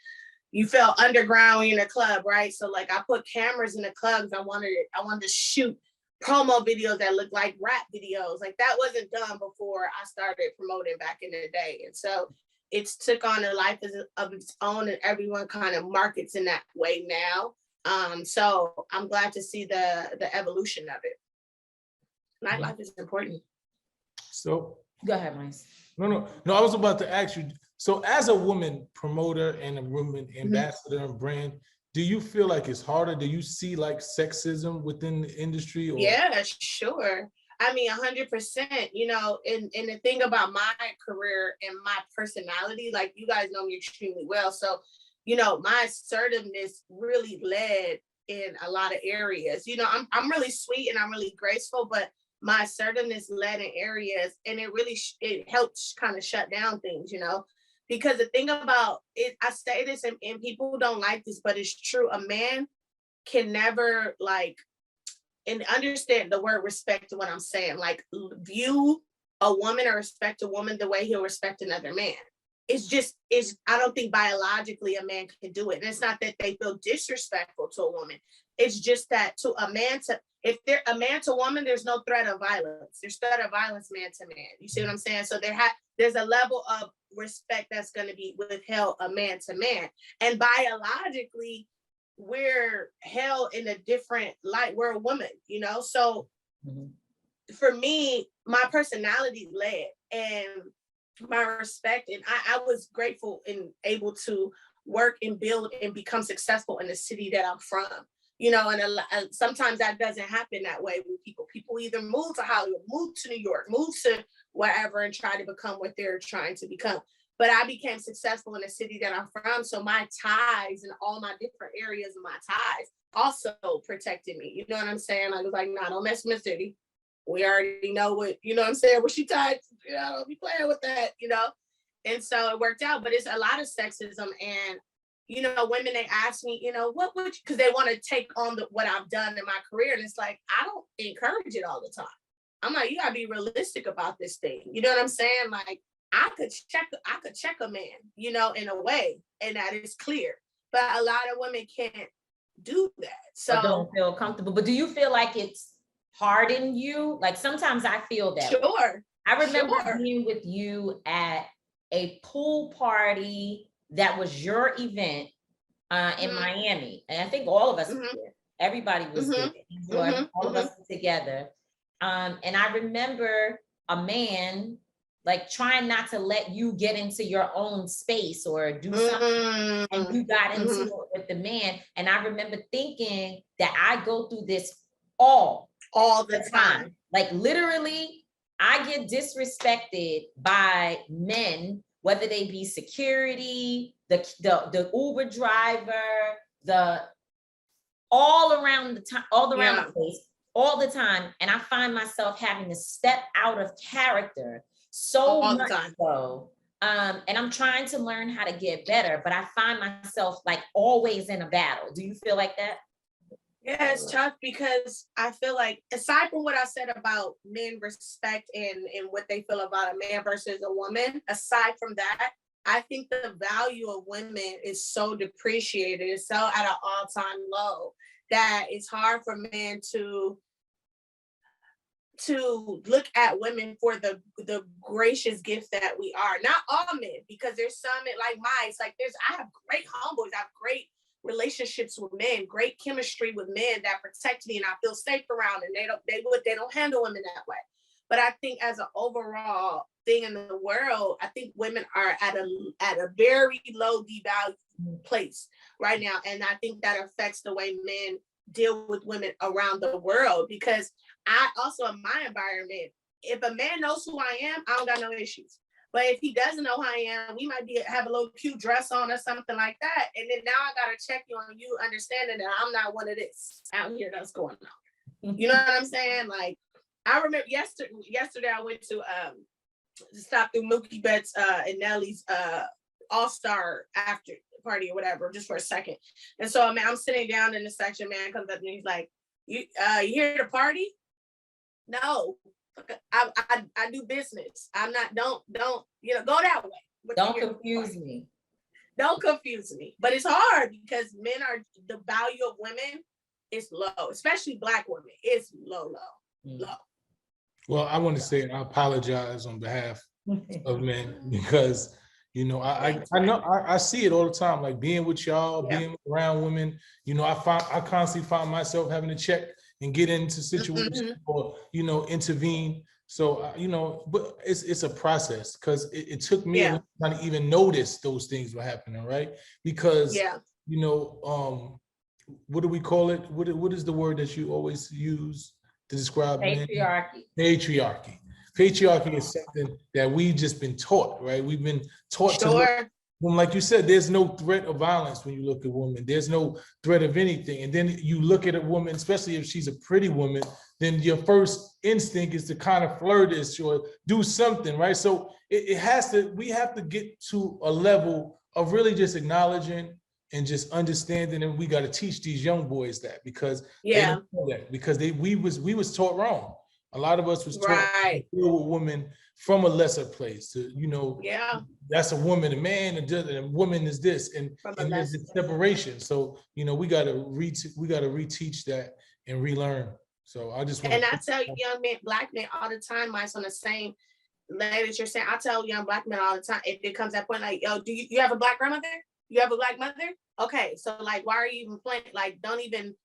Speaker 4: you felt underground in a club, right? So like I put cameras in the clubs. I wanted to shoot promo videos that looked like rap videos. Like that wasn't done before I started promoting back in the day. And so it's took on a life of its own, and everyone kind of markets in that way now. So I'm glad to see the evolution of it. Nightlife is important.
Speaker 3: So
Speaker 2: go ahead, Mice.
Speaker 3: No, I was about to ask you. So as a woman promoter and a woman ambassador and brand, do you feel like it's harder? Do you see like sexism within the industry? Or?
Speaker 4: Yeah, sure. I mean, 100%, you know, and the thing about my career and my personality, like you guys know me extremely well. So, you know, my assertiveness really led in a lot of areas. You know, I'm really sweet and I'm really graceful, but my assertiveness led in areas, and it helped kind of shut down things, you know. Because the thing about it, I say this and people don't like this, but it's true. A man can never like, and understand the word respect to what I'm saying, like view a woman or respect a woman the way he'll respect another man. I don't think biologically a man can do it. And it's not that they feel disrespectful to a woman. It's just that if they're a man to woman, there's no threat of violence. There's threat of violence man to man. You see what I'm saying? So there's a level of respect that's going to be withheld a man to man. And biologically, we're held in a different light. We're a woman, you know? So for me, my personality led and my respect, and I was grateful and able to work and build and become successful in the city that I'm from. You know, and sometimes that doesn't happen that way with people. People either move to Hollywood, move to New York, move to wherever and try to become what they're trying to become. But I became successful in the city that I'm from. So my ties and all my different areas of my ties also protected me. You know what I'm saying? I was like, nah, don't mess with Miss Diddy. We already know what, you know what I'm saying? What she tied, you know, don't be playing with that, you know? And so it worked out, but it's a lot of sexism. And, you know, women, they ask me, you know, what would you, because they want to take on what I've done in my career. And it's like, I don't encourage it all the time. I'm like, you gotta be realistic about this thing. You know what I'm saying? Like, I could check a man, you know, in a way, and that is clear. But a lot of women can't do that. So
Speaker 2: or don't feel comfortable. But do you feel like it's hardened you? Like sometimes I feel that.
Speaker 4: Sure.
Speaker 2: I remember being with you at a pool party that was your event in Miami. And I think all of us were there. Everybody was there. All of us were together. And I remember a man like trying not to let you get into your own space or do something, and you got into it with the man. And I remember thinking that I go through this all the time. Like literally, I get disrespected by men, whether they be security, the Uber driver, all around the time, all around the place, all the time. And I find myself having to step out of character so much so. And I'm trying to learn how to get better, but I find myself like always in a battle. Do you feel like that?
Speaker 4: Yeah, it's tough because I feel like, aside from what I said about men respect and what they feel about a man versus a woman, aside from that, I think the value of women is so depreciated. It's so at an all-time low that it's hard for men to look at women for the gracious gift that we are. Not all men, because there's some like mine. It's like I have great homeboys, I have great relationships with men, great chemistry with men that protect me and I feel safe around, and they don't handle women that way. But I think as an overall thing in the world, I think women are at a very low devalued place right now. And I think that affects the way men deal with women around the world, because I also, in my environment, if a man knows who I am, I don't got no issues. But if he doesn't know who I am, we might have a little cute dress on or something like that. And then now I got to check you on you understanding that I'm not one of this out here that's going on. You know what I'm saying? Like, I remember yesterday I went to stop through Mookie Betts and Nelly's all-star after party or whatever, just for a second. And so I'm sitting down in the section, man comes up and he's like, you here to party? No. I do business. I'm not, don't, go that way.
Speaker 2: Don't confuse me.
Speaker 4: Don't confuse me. But it's hard because the value of women is low, especially Black women. It's low.
Speaker 3: Well, I want to say I apologize on behalf of men, because I know I see it all the time, like being with y'all, being around women. I constantly find myself having to check and get into situations or intervene. So but it's a process, because it took me a time to even notice those things were happening, right? Because what do we call it? What is the word that you always use to describe
Speaker 2: patriarchy?
Speaker 3: Patriarchy is something that we've just been taught, right? We've been taught to look, like you said, there's no threat of violence when you look at women. There's no threat of anything. And then you look at a woman, especially if she's a pretty woman, then your first instinct is to kind of flirtish or do something, right? So we have to get to a level of really just acknowledging and just understanding, and we got to teach these young boys that, because they don't know that, because we was taught wrong. A lot of us was taught to deal with women from a lesser place, to that's a woman, a man, and a woman is this, and there's this separation. So we got to reteach that and relearn. So I just want
Speaker 4: and I tell young men, Black men all the time, mine's on the same leg that you're saying. I tell young Black men all the time, if it comes that point, like, yo, do you have a Black grandmother? You have a Black mother? Okay, so like, why are you even playing? Like, don't even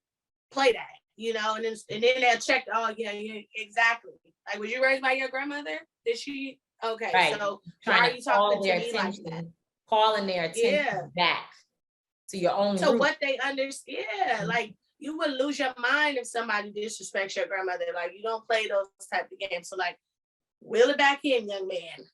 Speaker 4: play that, and then they'll check. Oh yeah, exactly. Like, was you raised by your grandmother? Did she? Okay,
Speaker 2: right.
Speaker 4: So why are you talking to me like that?
Speaker 2: Calling their attention back to your own.
Speaker 4: So what they understand, like, you would lose your mind if somebody disrespects your grandmother. Like, you don't play those type of games. So like, wheel it back in, young man,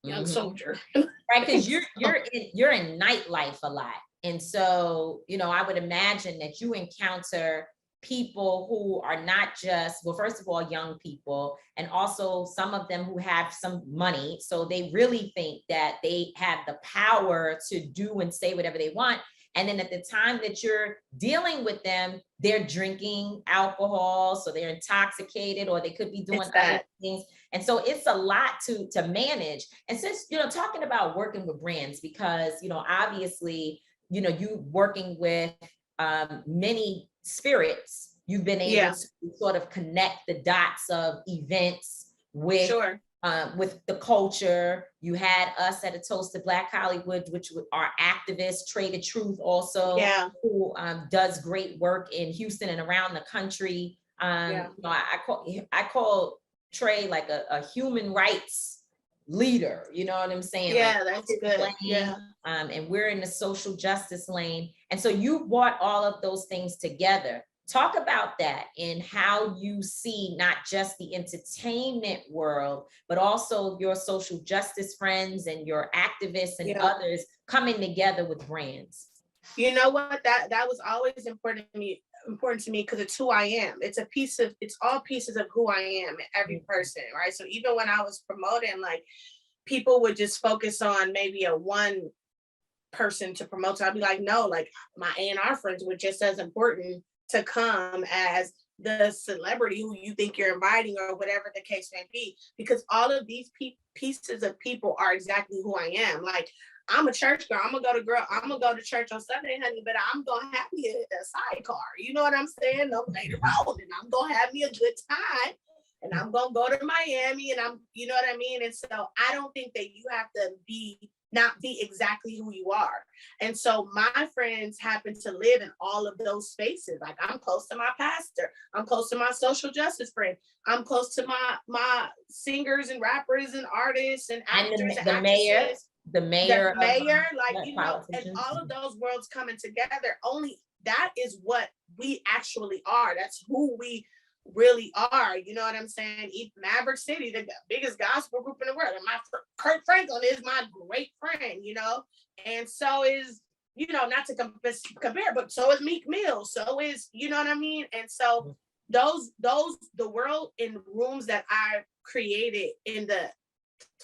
Speaker 4: young soldier.
Speaker 2: Right, because you're in nightlife a lot. And so, I would imagine that you encounter people who are not just, well, first of all, young people, and also some of them who have some money. So they really think that they have the power to do and say whatever they want. And then at the time that you're dealing with them, they're drinking alcohol, so they're intoxicated, or they could be doing other things. And so it's a lot to manage. And since, talking about working with brands, because, obviously, you working with many spirits, you've been able to sort of connect the dots of events with with the culture. You had us at A Toast to Black Hollywood, which are activists. Trey the Truth also, who does great work in Houston and around the country. You know, I call Trey like a human rights leader. You know what I'm saying?
Speaker 4: Yeah,
Speaker 2: like,
Speaker 4: that's good.
Speaker 2: lane,
Speaker 4: Yeah.
Speaker 2: And we're in the social justice lane. And so you brought all of those things together. Talk about that and how you see not just the entertainment world, but also your social justice friends and your activists and others coming together with brands.
Speaker 4: You know what? That was always important to me because it's who I am. It's all pieces of who I am, every person, right? So even when I was promoting, like, people would just focus on maybe a one person to promote. So I'd be like, no, like, my A&R friends were just as important to come as the celebrity who you think you're inviting, or whatever the case may be, because all of these pieces of people are exactly who I am. Like, I'm a church girl. I'm gonna go to church on Sunday, honey, but I'm gonna have me a sidecar. You know what I'm saying? No later on, and I'm gonna have me a good time, and I'm gonna go to Miami, and you know what I mean? And so I don't think that you have to not be exactly who you are. And so my friends happen to live in all of those spaces. Like, I'm close to my pastor. I'm close to my social justice friend. I'm close to my singers and rappers and artists and actors and actresses.
Speaker 2: The mayor,
Speaker 4: like, you know, and all of those worlds coming together. Only that is what we actually are. That's who we really are. You know what I'm saying? Maverick City, the biggest gospel group in the world. And Kurt Franklin is my great friend, you know, and so is, you know, not to compare, but so is Meek Mill. So is, you know what I mean? And so the world in rooms that I created in the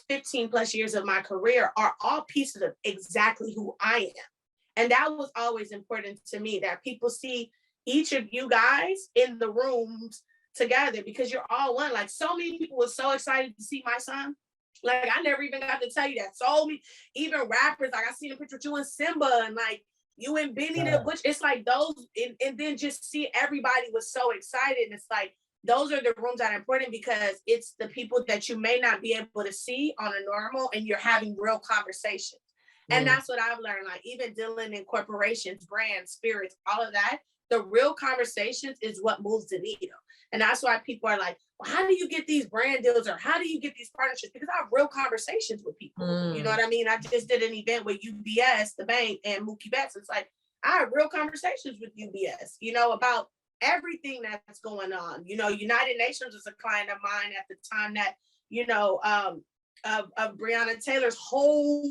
Speaker 4: 15 plus years of my career are all pieces of exactly who I am. And that was always important to me, that people see each of you guys in the rooms together, because you're all one. Like, so many people were so excited to see my son. Like, I never even got to tell you that. So many, even rappers, like, I seen a picture of you and Simba, and like you and Benny the Butcher. It's like those, and then just see everybody was so excited. And it's like, those are the rooms that are important, because it's the people that you may not be able to see on a normal, and you're having real conversations. And that's what I've learned. Like, even dealing in corporations, brands, spirits, all of that, the real conversations is what moves the needle. And that's why people are like, well, how do you get these brand deals, or how do you get these partnerships? Because I have real conversations with people. You know what I mean? I just did an event with UBS, the bank, and Mookie Betts. It's like, I have real conversations with UBS, you know, about everything that's going on. You know, United Nations was a client of mine at the time that, you know, of Breonna Taylor's whole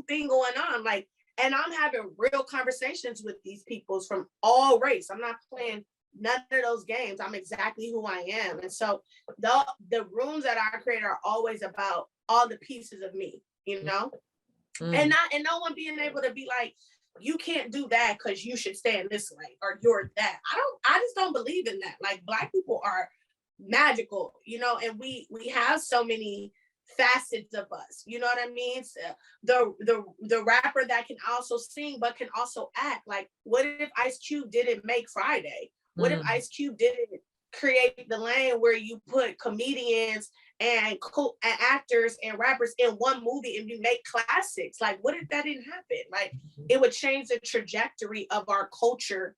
Speaker 4: thing going on. Like, and I'm having real conversations with these people from all race. I'm not playing none of those games. I'm exactly who I am. And so the rooms that I create are always about all the pieces of me, you know, and no one being able to be like, you can't do that because you should stay in this lane, or you're that. I just don't believe in that. Like, Black people are magical, you know, and we have so many facets of us, you know what I mean? So the rapper that can also sing but can also act. Like, what if Ice Cube didn't make Friday? What if Ice Cube didn't create the lane where you put comedians and actors and rappers in one movie and you make classics? Like, what if that didn't happen? Like, it would change the trajectory of our culture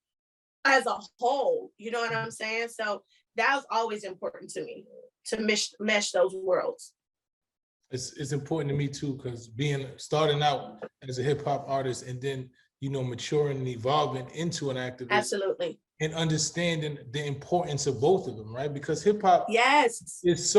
Speaker 4: as a whole, you know what I'm saying? So that was always important to me, to mesh those worlds.
Speaker 3: It's important to me too, because starting out as a hip hop artist, and then, you know, maturing and evolving into an activist.
Speaker 4: Absolutely.
Speaker 3: And understanding the importance of both of them, right? Because hip hop
Speaker 4: is
Speaker 3: it's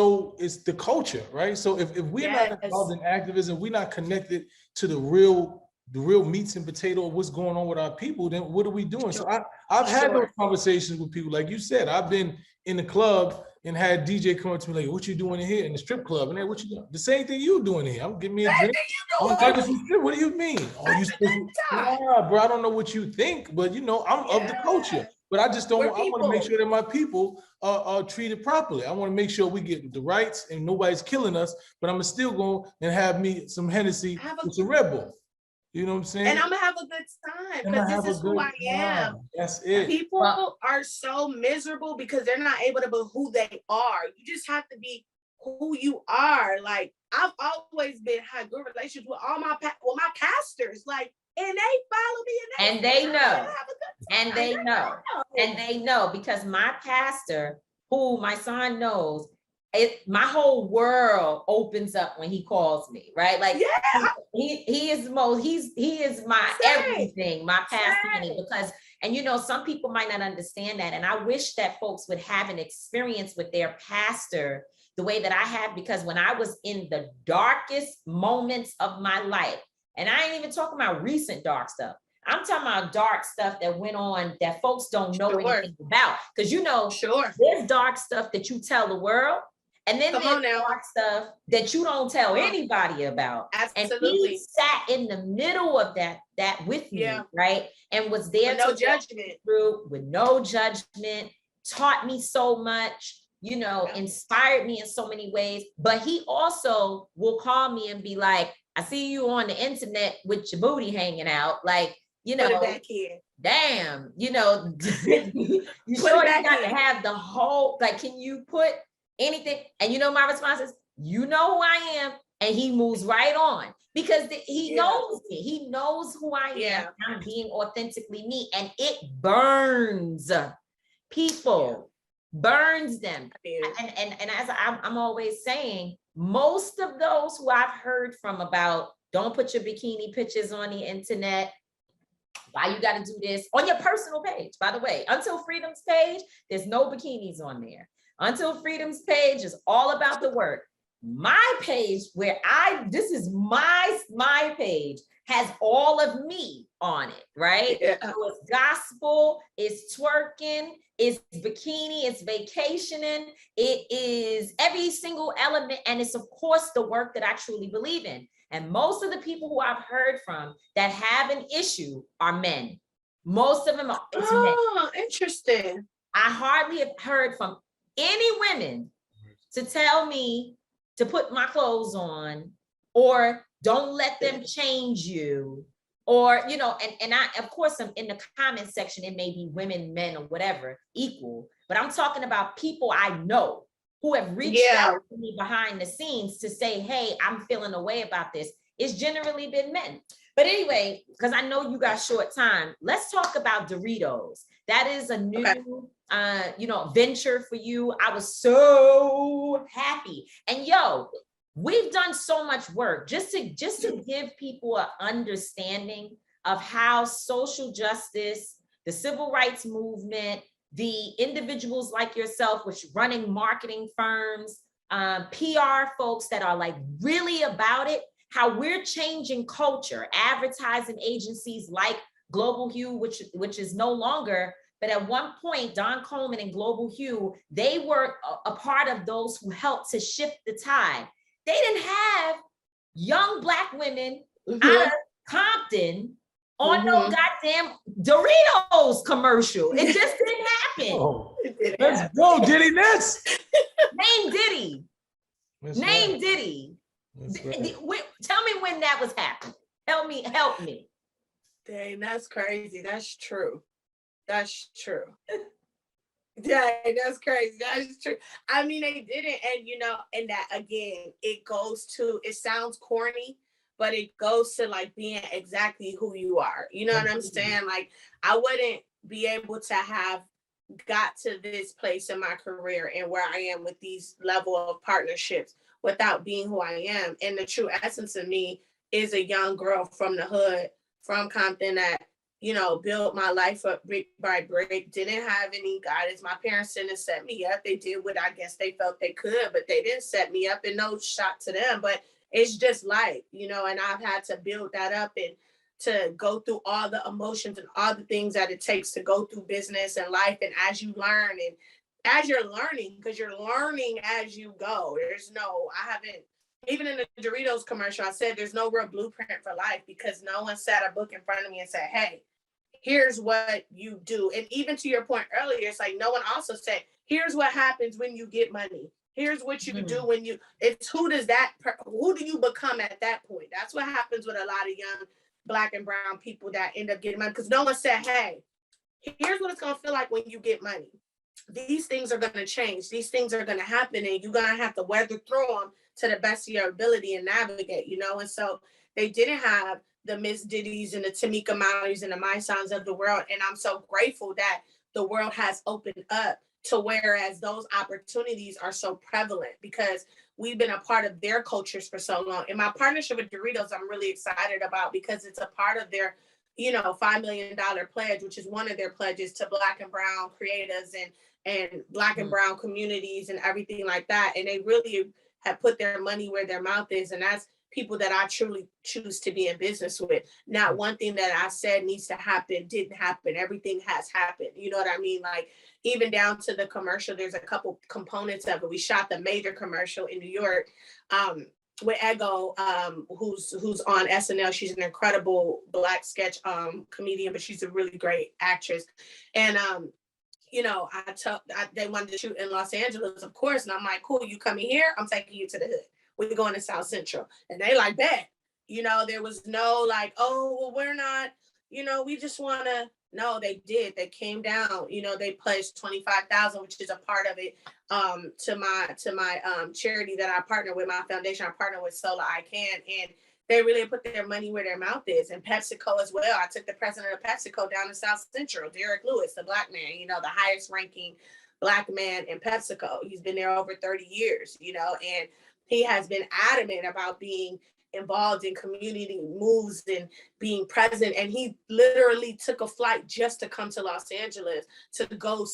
Speaker 3: the culture, right? So if we're not involved in activism, we're not connected to the real meats and potato of what's going on with our people, then what are we doing? So I've had those conversations with people. Like you said, I've been in the club and had DJ come up to me like, what you doing in here in the strip club? And then, what you doing? The same thing you doing here. I'm giving me a drink. What do you mean? Oh, you nah, bro, I don't know what you think, but you know, I'm of the culture. But I just don't. I want to make sure that my people are treated properly. I want to make sure we get the rights and nobody's killing us. But I'm still going and have me some Hennessy with some Red Bull. You know what I'm saying?
Speaker 4: And I'm gonna have a good time, because this is who I am.
Speaker 3: That's it.
Speaker 4: People are so miserable because they're not able to be who they are. You just have to be who you are. Like, I've always had good relations with all my pastors. Like, and they follow me
Speaker 2: and they know. And they know. And they know, because my pastor, who my son knows, my whole world opens up when he calls me, right? Like, he is my everything, my pastor. Because, and you know, some people might not understand that. And I wish that folks would have an experience with their pastor the way that I have, because when I was in the darkest moments of my life, and I ain't even talking about recent dark stuff, I'm talking about dark stuff that went on that folks don't know anything about. Because, you know, there's dark stuff that you tell the world, and then there's dark stuff that you don't tell anybody about.
Speaker 4: Absolutely.
Speaker 2: And he sat in the middle of that with me, right? And was there
Speaker 4: with no judgment.
Speaker 2: With no judgment, taught me so much, you know, inspired me in so many ways. But he also will call me and be like, I see you on the internet with your booty hanging out. Like, you know, damn, you know, you sure you got to have the whole, like, can you put anything? And you know, my response is, you know who I am. And he moves right on, because he knows me. He knows who I am. I'm being authentically me, and it burns people, burns them. And as I'm always saying, most of those who I've heard from about, don't put your bikini pictures on the internet, why you got to do this on your personal page. By the way, Until Freedom's page, there's no bikinis on there. Until Freedom's page is all about the work. My page, where this is my page, has all of me on it, right? So it's gospel, it's twerking, it's bikini, it's vacationing, it is every single element, and it's of course the work that I truly believe in. And most of the people who I've heard from that have an issue are men. Most of them are men.
Speaker 4: Interesting.
Speaker 2: I hardly have heard from any women to tell me to put my clothes on, or don't let them change you, or, you know, and I, of course, I'm in the comment section, it may be women, men, or whatever, equal, but I'm talking about people I know who have reached out to me behind the scenes to say, hey, I'm feeling a way about this. It's generally been men. But anyway, because I know you got short time, let's talk about Doritos. That is a new, you know, venture for you. I was so happy. And yo, we've done so much work just to give people an understanding of how social justice, the civil rights movement, the individuals like yourself, which running marketing firms, PR folks that are like really about it, how we're changing culture, advertising agencies like Global Hue, which is no longer, but at one point, Don Coleman and Global Hue, they were a part of those who helped to shift the tide. They didn't have young Black women out of Compton on no goddamn Doritos commercial. It just didn't happen.
Speaker 3: Oh, let's go, Diddy.
Speaker 2: Name Diddy. Name Diddy. Tell me when that was happening. Help me.
Speaker 4: Dang, that's crazy. That's true. That's true. Dang, that's crazy. That's true. I mean, they didn't, and you know, and that again, it sounds corny, but it goes to like being exactly who you are. You know what I'm saying? Like, I wouldn't be able to have got to this place in my career and where I am with these level of partnerships without being who I am. And the true essence of me is a young girl from the hood, from Compton, that, you know, built my life up brick by brick, didn't have any guidance. My parents didn't set me up. They did what I guess they felt they could, but they didn't set me up, and no shot to them. But it's just life, you know, and I've had to build that up and to go through all the emotions and all the things that it takes to go through business and life. And as you learn, and as you're learning, because you're learning as you go, even in the Doritos commercial, I said there's no real blueprint for life, because no one sat a book in front of me and said, hey, here's what you do. And even to your point earlier, it's like no one also said, here's what happens when you get money. Here's what you do when it's who do you become at that point? That's what happens with a lot of young Black and brown people that end up getting money, because no one said, hey, here's what it's going to feel like when you get money. these things are going to change. These things are going to happen, and you're going to have to weather through them to the best of your ability and navigate, you know? And so they didn't have the Miss Diddy's and the Tamika Mallory's and the Mysonnes of the world. And I'm so grateful that the world has opened up to whereas those opportunities are so prevalent because we've been a part of their cultures for so long. And my partnership with Doritos, I'm really excited about because it's a part of their, you know, $5 million pledge, which is one of their pledges to Black and Brown creators and Black and Brown communities and everything like that. And they really have put their money where their mouth is. And that's people that I truly choose to be in business with. Not one thing that I said needs to happen didn't happen. Everything has happened. You know what I mean? Like even down to the commercial, there's a couple components of it. We shot the major commercial in New York with Ego, who's on SNL. She's an incredible Black sketch comedian, but she's a really great actress. And you know, they wanted to shoot in Los Angeles, of course. And I'm like, cool, you coming here? I'm taking you to the hood. We're going to South Central. And they like, bet. You know, there was no like, oh, well, we're not, you know, we just want to. No, they did. They came down. You know, they pledged $25,000, which is a part of it, to my charity that I partner with, my foundation. I partner with Solar I Can, and they really put their money where their mouth is. And PepsiCo as well. I took the president of PepsiCo down to South Central, Derek Lewis, the Black man. You know, the highest ranking Black man in PepsiCo. He's been there over 30 years. You know, and he has been adamant about being involved in community moves and being present. And he literally took a flight just to come to Los Angeles to go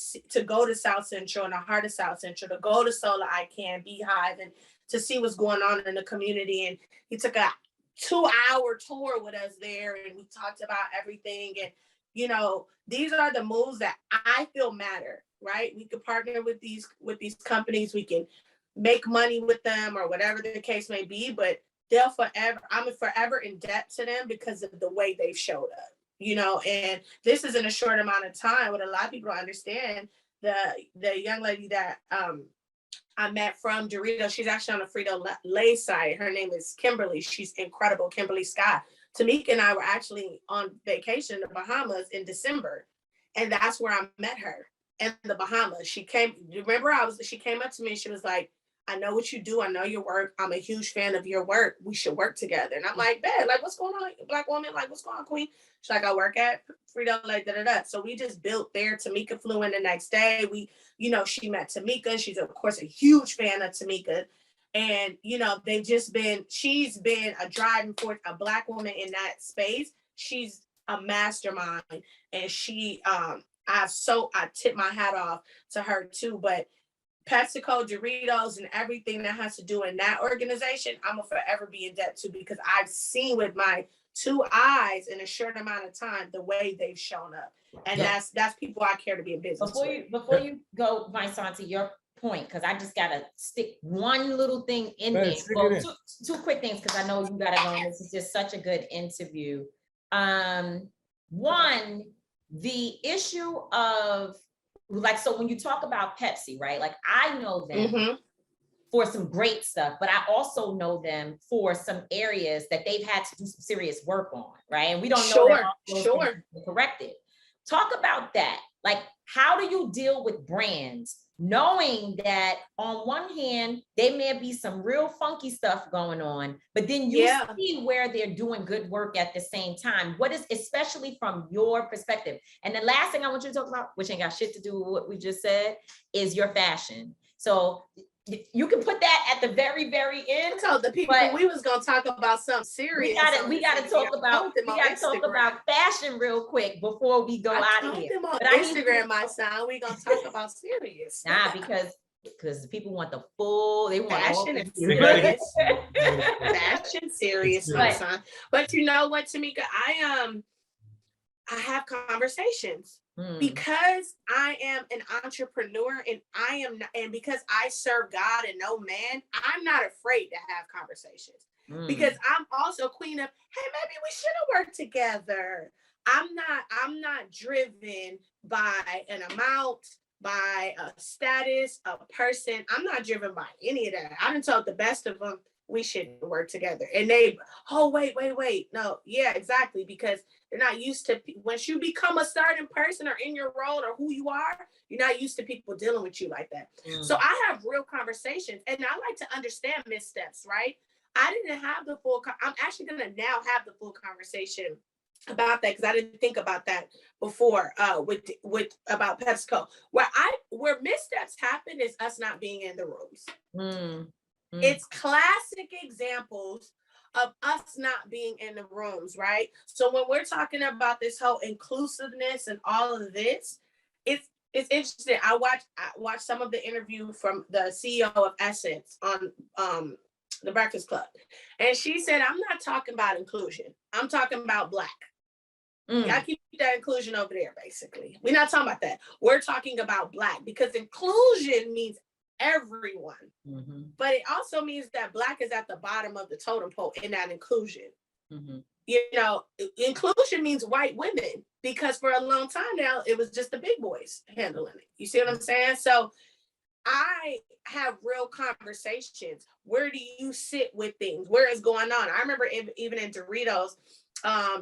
Speaker 4: to South Central, in the heart of South Central, to go to Solar I Can, Beehive, and to see what's going on in the community. And he took a 2-hour tour with us there, and we talked about everything. And, you know, these are the moves that I feel matter, right? We could partner with these companies, we can make money with them or whatever the case may be, but I'm forever in debt to them because of the way they've showed up, you know. And this is in a short amount of time. What a lot of people don't understand, the young lady that I met from Doritos, she's actually on the Frito-Lay side. Her name is Kimberly. She's incredible, Kimberly Scott. Tamika and I were actually on vacation in the Bahamas in December, and that's where I met her in the Bahamas. She came up to me and she was like, I know what you do. I know your work. I'm a huge fan of your work. We should work together. And I'm like, man, like, what's going on? Black woman, like, what's going on, queen? She's like, I work at Frito-Lay, da-da-da. So we just built there. Tamika flew in the next day. She met Tamika. She's, of course, a huge fan of Tamika. And, you know, she's been a driving force, a Black woman in that space. She's a mastermind. And I tip my hat off to her too. But PepsiCo, Doritos, and everything that has to do in that organization, I'm gonna forever be in debt to, because I've seen with my 2 eyes in a short amount of time the way they've shown up, and that's people I care to be in business.
Speaker 2: Before you go, Mysonne, to your point, because I just gotta stick one little thing in there. Well, two quick things, because I know you gotta go. And this is just such a good interview. One, the issue of, like, so when you talk about Pepsi, right? Like, I know them for some great stuff, but I also know them for some areas that they've had to do some serious work on, right? And we don't know that corrected. Talk about that. Like, how do you deal with brands knowing that on one hand, there may be some real funky stuff going on, but then you see where they're doing good work at the same time? What is, especially from your perspective? And the last thing I want you to talk about, which ain't got shit to do with what we just said, is your fashion. So you can put that at the very, very end.
Speaker 4: I told the people we was gonna talk about something serious.
Speaker 2: We gotta talk about fashion real quick before we go out of here.
Speaker 4: But Instagram, my son, we gonna talk about serious.
Speaker 2: Nah, because people want the full, they want
Speaker 4: fashion and serious. Fashion serious, my son. But you know what, Tamika, I have conversations. Because I am an entrepreneur and because I serve God and no man, I'm not afraid to have conversations. Because I'm also queen of, hey, maybe we should have worked together. I'm not driven by an amount, by a status, a person. I'm not driven by any of that. I done told the best of them, we shouldn't work together. And they, oh, wait. No, yeah, exactly. Because they're not used to, once you become a certain person or in your role or who you are, you're not used to people dealing with you like that. So I have real conversations, and I like to understand missteps, right? I didn't have the full, I'm actually going to now have the full conversation about that, because I didn't think about that before with about PepsiCo. Where missteps happen is us not being in the rooms. It's classic examples of us not being in the rooms, right? So when we're talking about this whole inclusiveness and all of this, it's interesting. I watched some of the interview from the CEO of Essence on the Breakfast Club, and she said, "I'm not talking about inclusion. I'm talking about Black. Y'all keep that inclusion over there, basically. We're not talking about that. We're talking about Black, because inclusion means everyone. But it also means that Black is at the bottom of the totem pole in that inclusion. You know, inclusion means white women, because for a long time now, it was just the big boys handling it. You see what I'm saying? So I have real conversations. Where do you sit with things? Where is going on? I remember even in Doritos,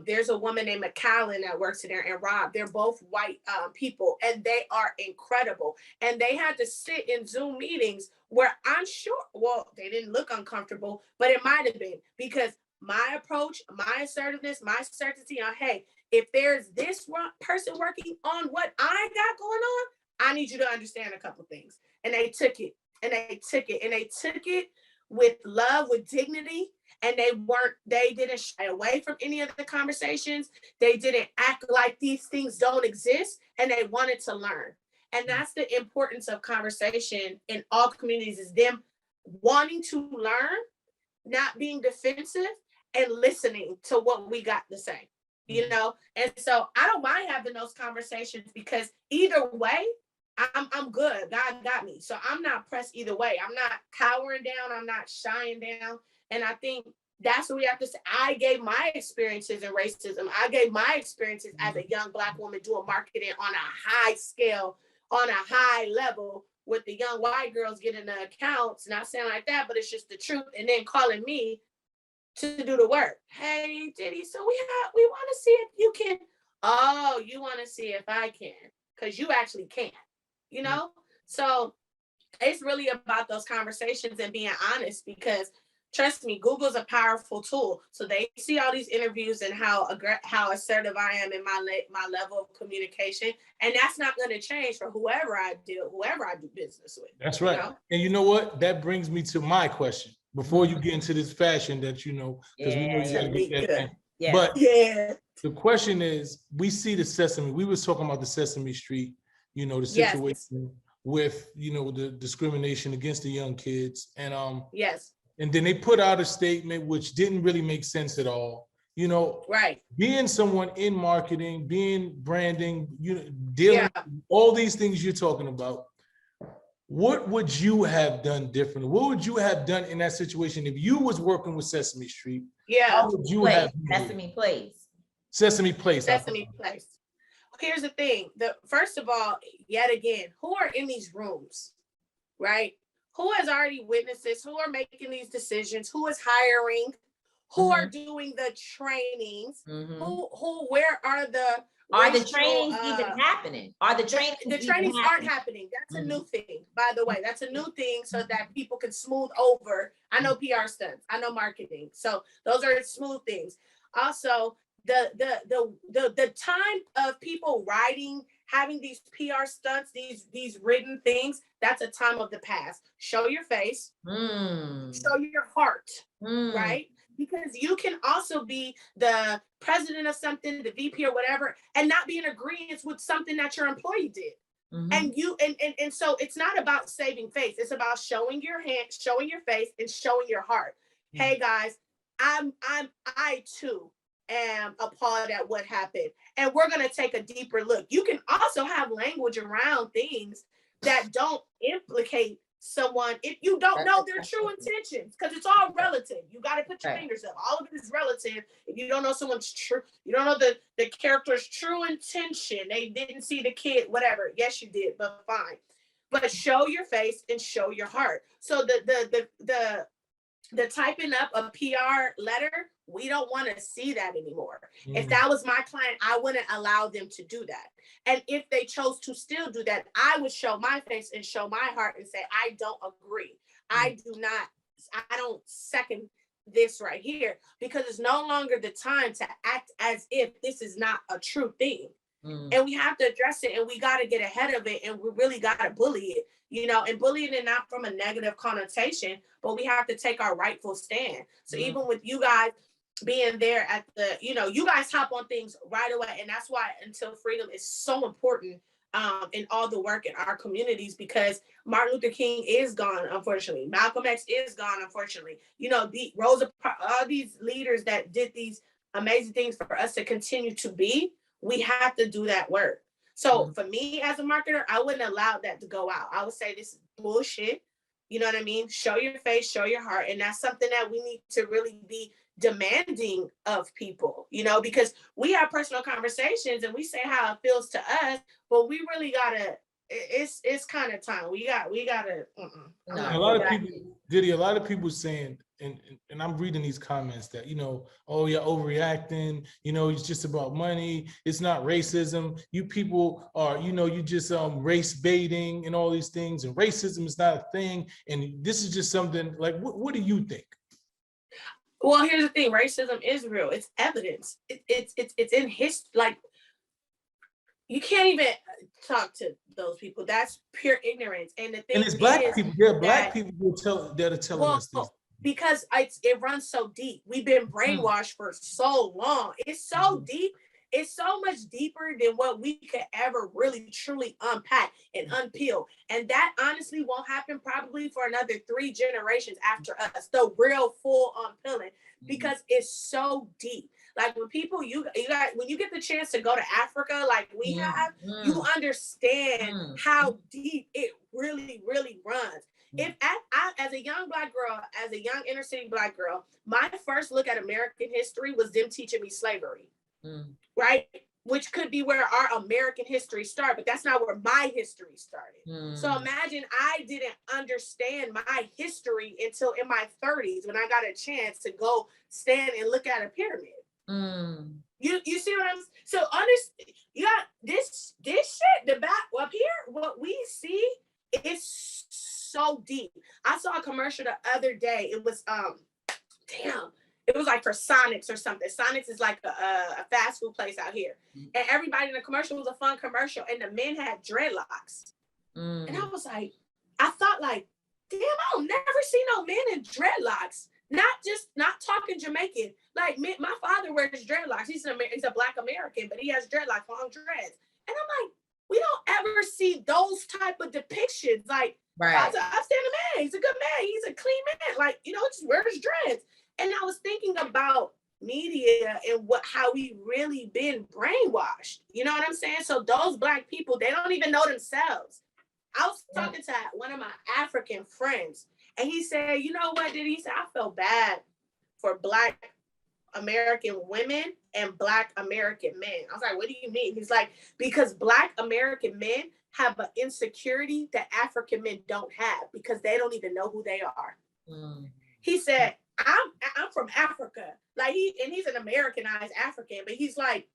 Speaker 4: there's a woman named McCallan that works in there, and Rob. They're both white people, and they are incredible. And they had to sit in Zoom meetings where I'm sure, well, they didn't look uncomfortable, but it might have been, because my approach, my assertiveness, my certainty on, hey, if there's this person working on what I got going on, I need you to understand a couple things. And they took it, and they took it, and they took it with love, with dignity. And they didn't shy away from any of the conversations. They didn't act like these things don't exist, and they wanted to learn. And that's the importance of conversation in all communities, is them wanting to learn, not being defensive, and listening to what we got to say, you know? And so I don't mind having those conversations, because either way, I'm good. God got me. So I'm not pressed either way. I'm not cowering down. I'm not shying down. And I think that's what we have to say. I gave my experiences in racism. I gave my experiences as a young Black woman doing marketing on a high scale, on a high level, with the young white girls getting the accounts. Not saying like that, but it's just the truth. And then calling me to do the work. Hey, Diddy, so we want to see if you can. Oh, you want to see if I can, because you actually can, you know? So it's really about those conversations and being honest, because trust me, Google's a powerful tool. So they see all these interviews and how assertive I am in my level of communication. And that's not going to change for whoever I do business with.
Speaker 3: That's right. You know? And you know what? That brings me to my question. Before you get into this fashion that, you know, because we know you got to get that.
Speaker 2: Yeah.
Speaker 3: But the question is, we see the Sesame. We was talking about the Sesame Street, you know, the situation with, you know, the discrimination against the young kids. And and then they put out a statement which didn't really make sense at all. You know, being someone in marketing, being branding, you know, dealing with all these things you're talking about. What would you have done differently? What would you have done in that situation if you was working with Sesame Street? How would you have
Speaker 2: Sesame Place?
Speaker 3: Sesame Place.
Speaker 4: Sesame Place. Here's the thing. First of all, yet again, who are in these rooms, right? Who has already witnessed this? Who are making these decisions? Who is hiring? Who are doing the trainings? Where are the
Speaker 2: trainings even happening?
Speaker 4: The trainings aren't happening. That's a new thing, by the way. That's a new thing, so that people can smooth over. I know PR stunts. I know marketing. So those are smooth things. Also, the time of people writing, having these PR stunts, these written things, that's a time of the past. Show your face, show your heart, right? Because you can also be the president of something, the VP or whatever, and not be in agreement with something that your employee did. And and so it's not about saving face. It's about showing your hand, showing your face, and showing your heart. Hey guys, I too am appalled at what happened, and we're gonna take a deeper look. You can also have language around things that don't implicate someone if you don't know their true intentions, because it's all relative. You got to put your fingers up. All of it is relative. If you don't know someone's true, you don't know the character's true intention. They didn't see the kid, whatever. Yes, you did, but fine. But show your face and show your heart. So the the typing up a PR letter, we don't want to see that anymore. If that was my client, I wouldn't allow them to do that. And if they chose to still do that, I would show my face and show my heart and say, I don't agree. I don't second this right here, because it's no longer the time to act as if this is not a true thing. And we have to address it, and we got to get ahead of it, and we really got to bully it, you know, and bullying it not from a negative connotation, but we have to take our rightful stand. So even with you guys being there at the, you know, you guys hop on things right away. And that's why Until Freedom is so important in all the work in our communities, because Martin Luther King is gone, unfortunately. Malcolm X is gone, unfortunately. You know, all these leaders that did these amazing things for us to continue to be, we have to do that work. So for me as a marketer, I wouldn't allow that to go out. I would say this is bullshit. You know what I mean? Show your face, show your heart. And that's something that we need to really be demanding of people, you know, because we have personal conversations and we say how it feels to us, but we really gotta, it's kind of time. We gotta,
Speaker 3: a lot of people, Diddy, a lot of people saying, and I'm reading these comments that, you know, oh, you're overreacting, you know, it's just about money, it's not racism, you people are, you know, you just race baiting and all these things, and racism is not a thing, and this is just something like, what do you think?
Speaker 4: Well, here's the thing, racism is real. It's evidence. It's in history. Like, you can't even talk to those people. That's pure ignorance. And the thing
Speaker 3: and it's black people. There are black people who that are telling us this.
Speaker 4: Because it runs so deep. We've been brainwashed for so long. It's so deep. It's so much deeper than what we could ever really truly unpack and unpeel. And that honestly won't happen probably for another 3 generations after us, the real full unpeeling, because it's so deep. Like when people, you got, when you get the chance to go to Africa, like we have, you understand how deep it really, really runs. If I, as a young Black girl, as a young inner city Black girl, my first look at American history was them teaching me slavery, right? Which could be where our American history started, but that's not where my history started. So imagine I didn't understand my history until in my 30s when I got a chance to go stand and look at a pyramid. You see what I'm, so understand, you got this shit, the back up here, what we see is so deep. I saw a commercial the other day. It was it was like for Sonics or something. Sonics is like a fast food place out here. And everybody in the commercial was a fun commercial, and the men had dreadlocks. And I was like, I thought like, damn, I don't never see no men in dreadlocks. Not talking Jamaican. Like my father wears dreadlocks. He's a Black American, but he has dreadlocks, long dreads. And I'm like, we don't ever see those type of depictions. Like, right. God's an upstanding man. He's a good man. He's a clean man. Like, you know, just wears dreads. And I was thinking about media and how we really been brainwashed. You know what I'm saying? So those Black people, they don't even know themselves. I was talking to one of my African friends, and he said, you know what, did he say? I felt bad for Black American women and Black American men. I was like, what do you mean? He's like, because Black American men have an insecurity that African men don't have because they don't even know who they are. He said, I'm from Africa. Like he's an Americanized African, but he's like,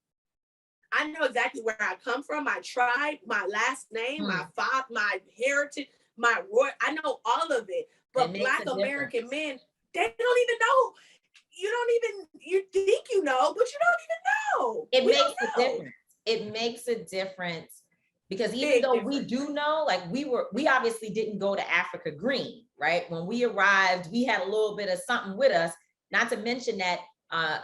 Speaker 4: I know exactly where I come from, my tribe, my last name, my father, my heritage, my royal, I know all of it. But Black American men, they don't even know. You think you know, but you don't even know.
Speaker 2: It makes a difference. It makes a difference because even though we do know, like we obviously didn't go to Africa green, right? When we arrived, we had a little bit of something with us, not to mention that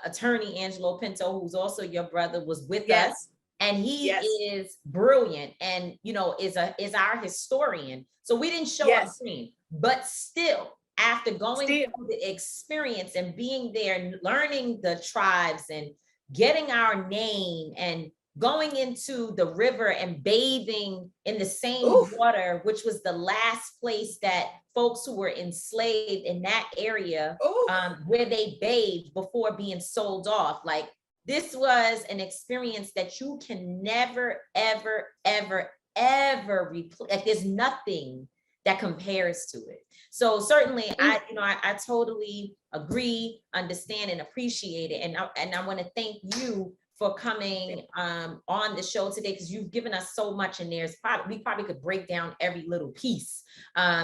Speaker 2: attorney Angelo Pinto, who's also your brother, was with us, and he is brilliant and, you know, is our historian. So we didn't show up green, but still, after going through the experience and being there and learning the tribes and getting our name and going into the river and bathing in the same water, which was the last place that folks who were enslaved in that area, where they bathed before being sold off. Like, this was an experience that you can never, ever, ever, ever replace. Like, there's nothing that compares to it. So certainly I totally agree, understand, and appreciate it. And I want to thank you for coming on the show today, because you've given us so much, and we probably could break down every little piece,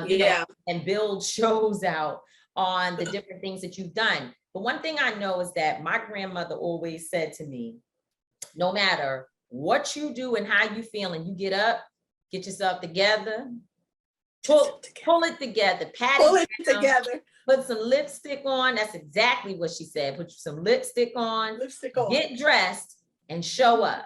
Speaker 2: you know, and build shows out on the different things that you've done. But one thing I know is that my grandmother always said to me, no matter what you do and how you feel, and you get up, get yourself together, pull it together, pull it together, put some lipstick on. That's exactly what she said. Put some lipstick on, get dressed, and show up.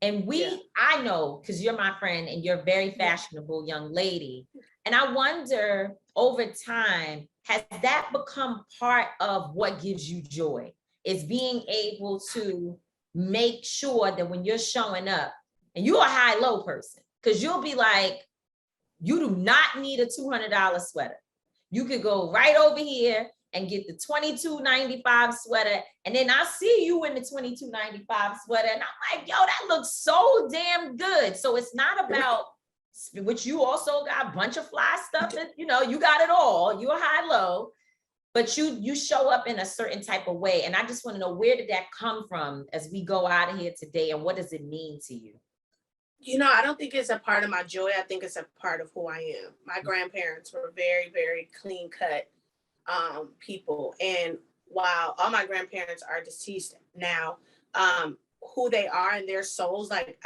Speaker 2: And I know, because you're my friend and you're a very fashionable young lady. And I wonder, over time, has that become part of what gives you joy? Is being able to make sure that when you're showing up, and you're a high-low person, because you'll be like, you do not need a $200 sweater. You could go right over here and get the $22.95 sweater. And then I see you in the $22.95 sweater. And I'm like, yo, that looks so damn good. So it's not about, which you also got a bunch of fly stuff that, you know, you got it all. You're high-low, but you show up in a certain type of way. And I just want to know, where did that come from as we go out of here today? And what does it mean to you?
Speaker 4: You know, I don't think it's a part of my joy. I think it's a part of who I am. My grandparents were very, very clean cut people. And while all my grandparents are deceased now, who they are and their souls, like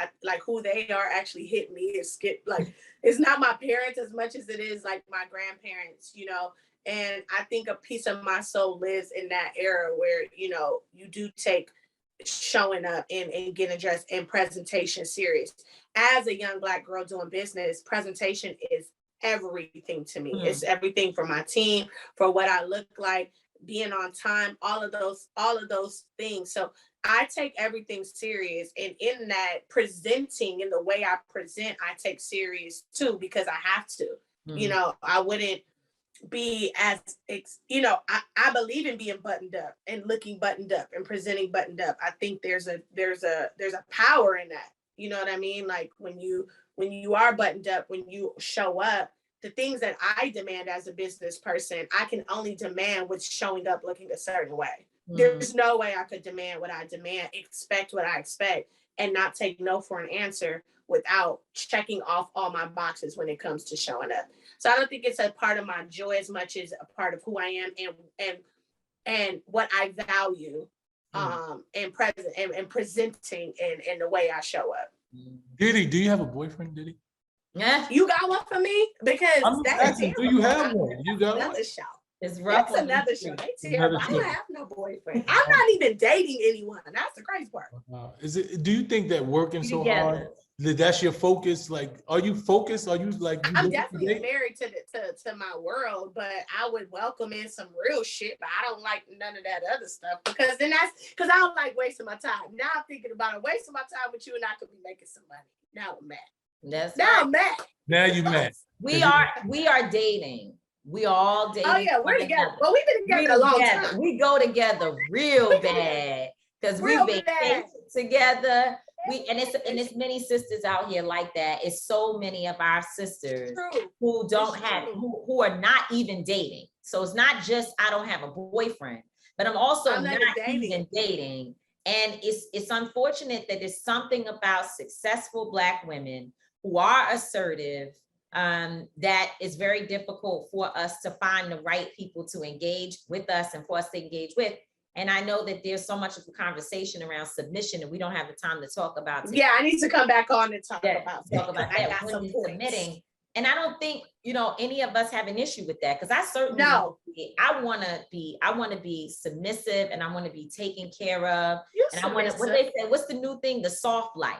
Speaker 4: who they are actually hit me. It's not my parents as much as it is like my grandparents, you know. And I think a piece of my soul lives in that era where, you know, you do take showing up and getting dressed and presentation serious. As a young Black girl doing business, presentation is everything to me. It's everything for my team, for what I look like, being on time, all of those things. So I take everything serious, and in that, presenting in the way I present, I take serious too, because I have to. You know, I wouldn't be as, you know, I believe in being buttoned up and looking buttoned up and presenting buttoned up. I think there's a power in that. You know what I mean? Like when you are buttoned up, when you show up, the things that I demand as a business person, I can only demand with showing up looking a certain way. There's no way I could demand what I demand, expect what I expect, and not take no for an answer without checking off all my boxes when it comes to showing up. So I don't think it's a part of my joy as much as a part of who I am and what I value and presenting and the way I show up.
Speaker 3: Diddy, do you have a boyfriend, Diddy?
Speaker 2: Yeah.
Speaker 4: You got one for me? Because that's
Speaker 3: do you have one? You got
Speaker 4: another
Speaker 3: one?
Speaker 4: show.
Speaker 2: It's rough.
Speaker 4: That's another show. They terrible. I don't have no boyfriend. I'm not even dating anyone. That's the crazy part.
Speaker 3: Do you think that working so hard, that's your focus? Like, are you focused? Are you like?
Speaker 4: I'm definitely married to my world, but I would welcome in some real shit. But I don't like none of that other stuff, because I don't like wasting my time. Now I'm thinking about it, wasting my time with you, and I could be making some money. Now I'm mad. I'm mad.
Speaker 3: Now you mad.
Speaker 2: We are dating. We all dating.
Speaker 4: Oh yeah, we're together. Well, we've been together a long time.
Speaker 2: We go together real bad, because we've been together. And it's many sisters out here like that. It's so many of our sisters who who are not even dating. So it's not just I don't have a boyfriend, but I'm also not even dating. And it's unfortunate that there's something about successful Black women who are assertive, that is very difficult for us to find the right people to engage with us and for us to engage with. And I know that there's so much of a conversation around submission, and we don't have the time to talk about it.
Speaker 4: Yeah, I need to come back on and talk about
Speaker 2: that when you're submitting. And I don't think, you know, any of us have an issue with that, because I certainly I want to be submissive, and I want to be taken care of. And I want to, what they say, what's the new thing? The soft life.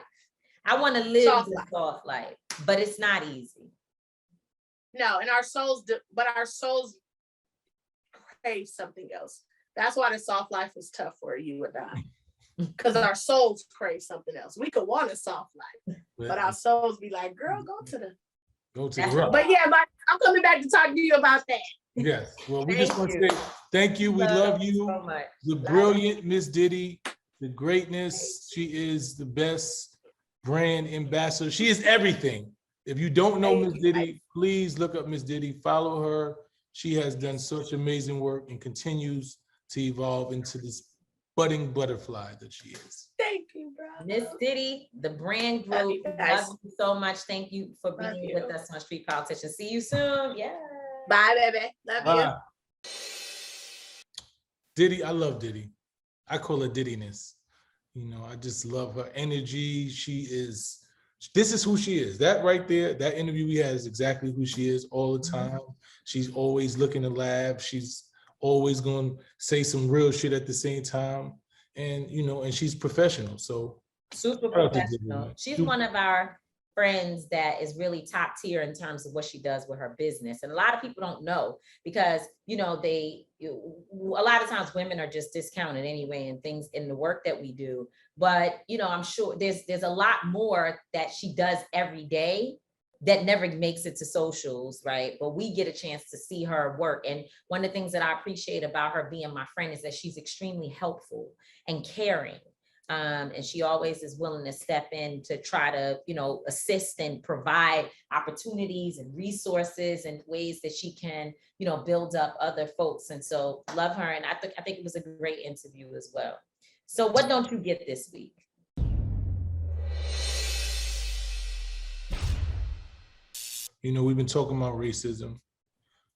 Speaker 2: I want to live the soft life, but it's not easy.
Speaker 4: No, and our souls crave something else. That's why the soft life was tough for you and I, because our souls crave something else. We could want a soft life, but our souls be like, "Girl, go to the rock." But yeah, I'm coming back to talk to you about that.
Speaker 3: Yes. Well, we just want to say thank you. We love you. So much. The brilliant Miss Diddy, the greatness. She is the best brand ambassador. She is everything. If you don't know Miss Diddy, please look up Miss Diddy, follow her. She has done such amazing work and continues to evolve into this budding butterfly that she is.
Speaker 4: Thank you, bro.
Speaker 2: Miss Diddy, the brand group, love you so much. Thank you for being with us on Street Politicians. See you soon. Yeah.
Speaker 4: Bye, baby. Love you.
Speaker 3: Diddy, I love Diddy. I call her Diddiness. I just love her energy. This is who she is. That right there, that interview we had is exactly who she is all the time. She's always looking to laugh. She's always going to say some real shit at the same time. And, and she's professional. So
Speaker 2: super professional. She's one of our friends that is really top tier in terms of what she does with her business. And a lot of people don't know because, a lot of times women are just discounted anyway and things in the work that we do. But, I'm sure there's a lot more that she does every day that never makes it to socials, right? But we get a chance to see her work. And one of the things that I appreciate about her being my friend is that she's extremely helpful and caring. And she always is willing to step in to try to, assist and provide opportunities and resources and ways that she can, build up other folks. And so love her. And I think it was a great interview as well. So what don't you get this week?
Speaker 3: We've been talking about racism,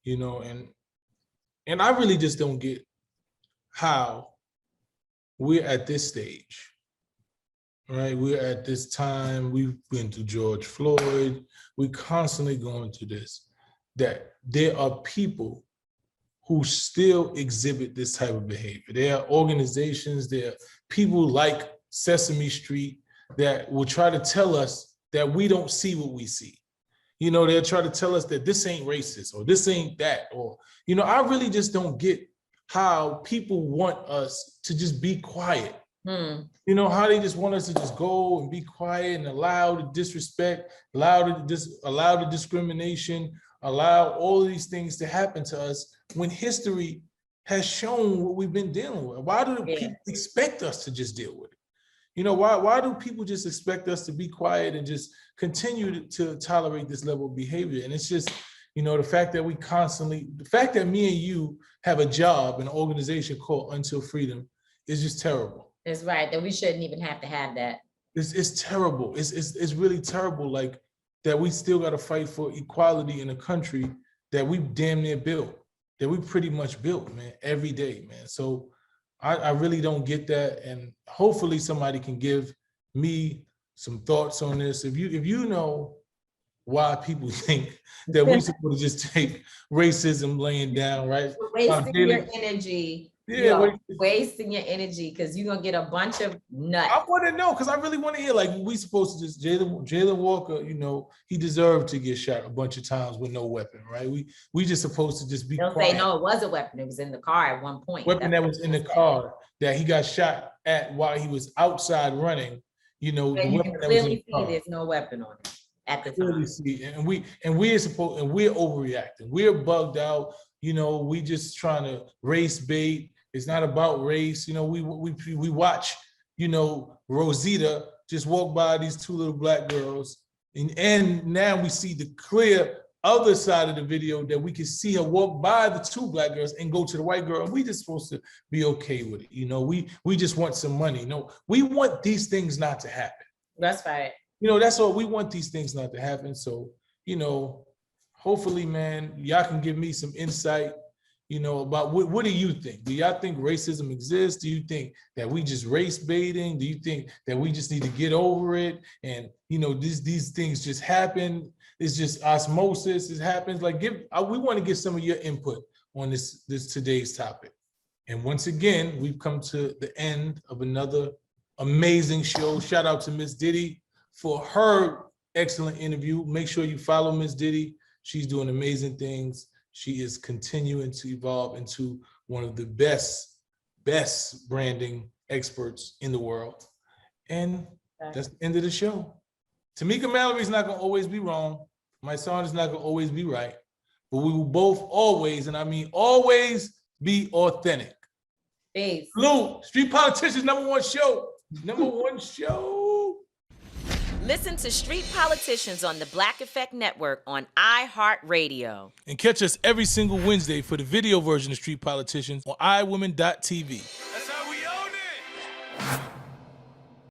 Speaker 3: and I really just don't get how we're at this stage, right? We're at this time, we've been through George Floyd, we're constantly going through this, that there are people who still exhibit this type of behavior. There are organizations, there are people like Sesame Street that will try to tell us that we don't see what we see. They'll try to tell us that this ain't racist or this ain't that, or, I really just don't get how people want us to just be quiet. How they just want us to just go and be quiet and allow the disrespect, allow the discrimination, allow all of these things to happen to us when history has shown what we've been dealing with. Why do people expect us to just deal with it? Why do people just expect us to be quiet and just continue to tolerate this level of behavior? And it's just, the fact that me and you have a job, an organization called Until Freedom is just terrible.
Speaker 2: It's right, that we shouldn't even have to have that.
Speaker 3: It's terrible. It's really terrible, like that we still got to fight for equality in a country that we damn near built, that we pretty much built, man, every day, man. So I really don't get that. And hopefully somebody can give me some thoughts on this. If you know why people think that we're supposed to just take racism laying down, right?
Speaker 2: Wasting your energy. Wasting your energy because you're gonna get a bunch of nuts.
Speaker 3: I want to know because I really want to hear. Like, we supposed to just Jalen Walker, he deserved to get shot a bunch of times with no weapon, right? We just supposed to just be
Speaker 2: They'll
Speaker 3: quiet.
Speaker 2: say no, it was a weapon. It was in the car at one point.
Speaker 3: Weapon that was in the car that he got shot at while he was outside running. The weapon that was in the car.
Speaker 2: There's no weapon on it at the time.
Speaker 3: Clearly see, and we're overreacting. We're bugged out. We just trying to race bait. It's not about race. We watch, Rosita just walk by these two little black girls. And now we see the clear other side of the video that we can see her walk by the two black girls and go to the white girl. And we just supposed to be okay with it. We just want some money. No, we want these things not to happen.
Speaker 2: That's right.
Speaker 3: That's all. We want these things not to happen. So, hopefully, man, y'all can give me some insight, about what do you think? Do y'all think racism exists? Do you think that we just race baiting? Do you think that we just need to get over it? And, these things just happen. It's just osmosis. It happens. Like, we want to get some of your input on this today's topic. And once again, we've come to the end of another amazing show. Shout out to Miss Diddy for her excellent interview. Make sure you follow Miss Diddy. She's doing amazing things. She is continuing to evolve into one of the best branding experts in the world. And that's the end of the show. Tamika Mallory is not going to always be wrong. Mysonne is not going to always be right. But we will both always, and I mean always, be authentic.
Speaker 2: Peace.
Speaker 3: Lou, Street Politicians #1 show. #1 show.
Speaker 2: Listen to Street Politicians on the Black Effect Network on iHeartRadio.
Speaker 3: And catch us every single Wednesday for the video version of Street Politicians on iWoman.tv.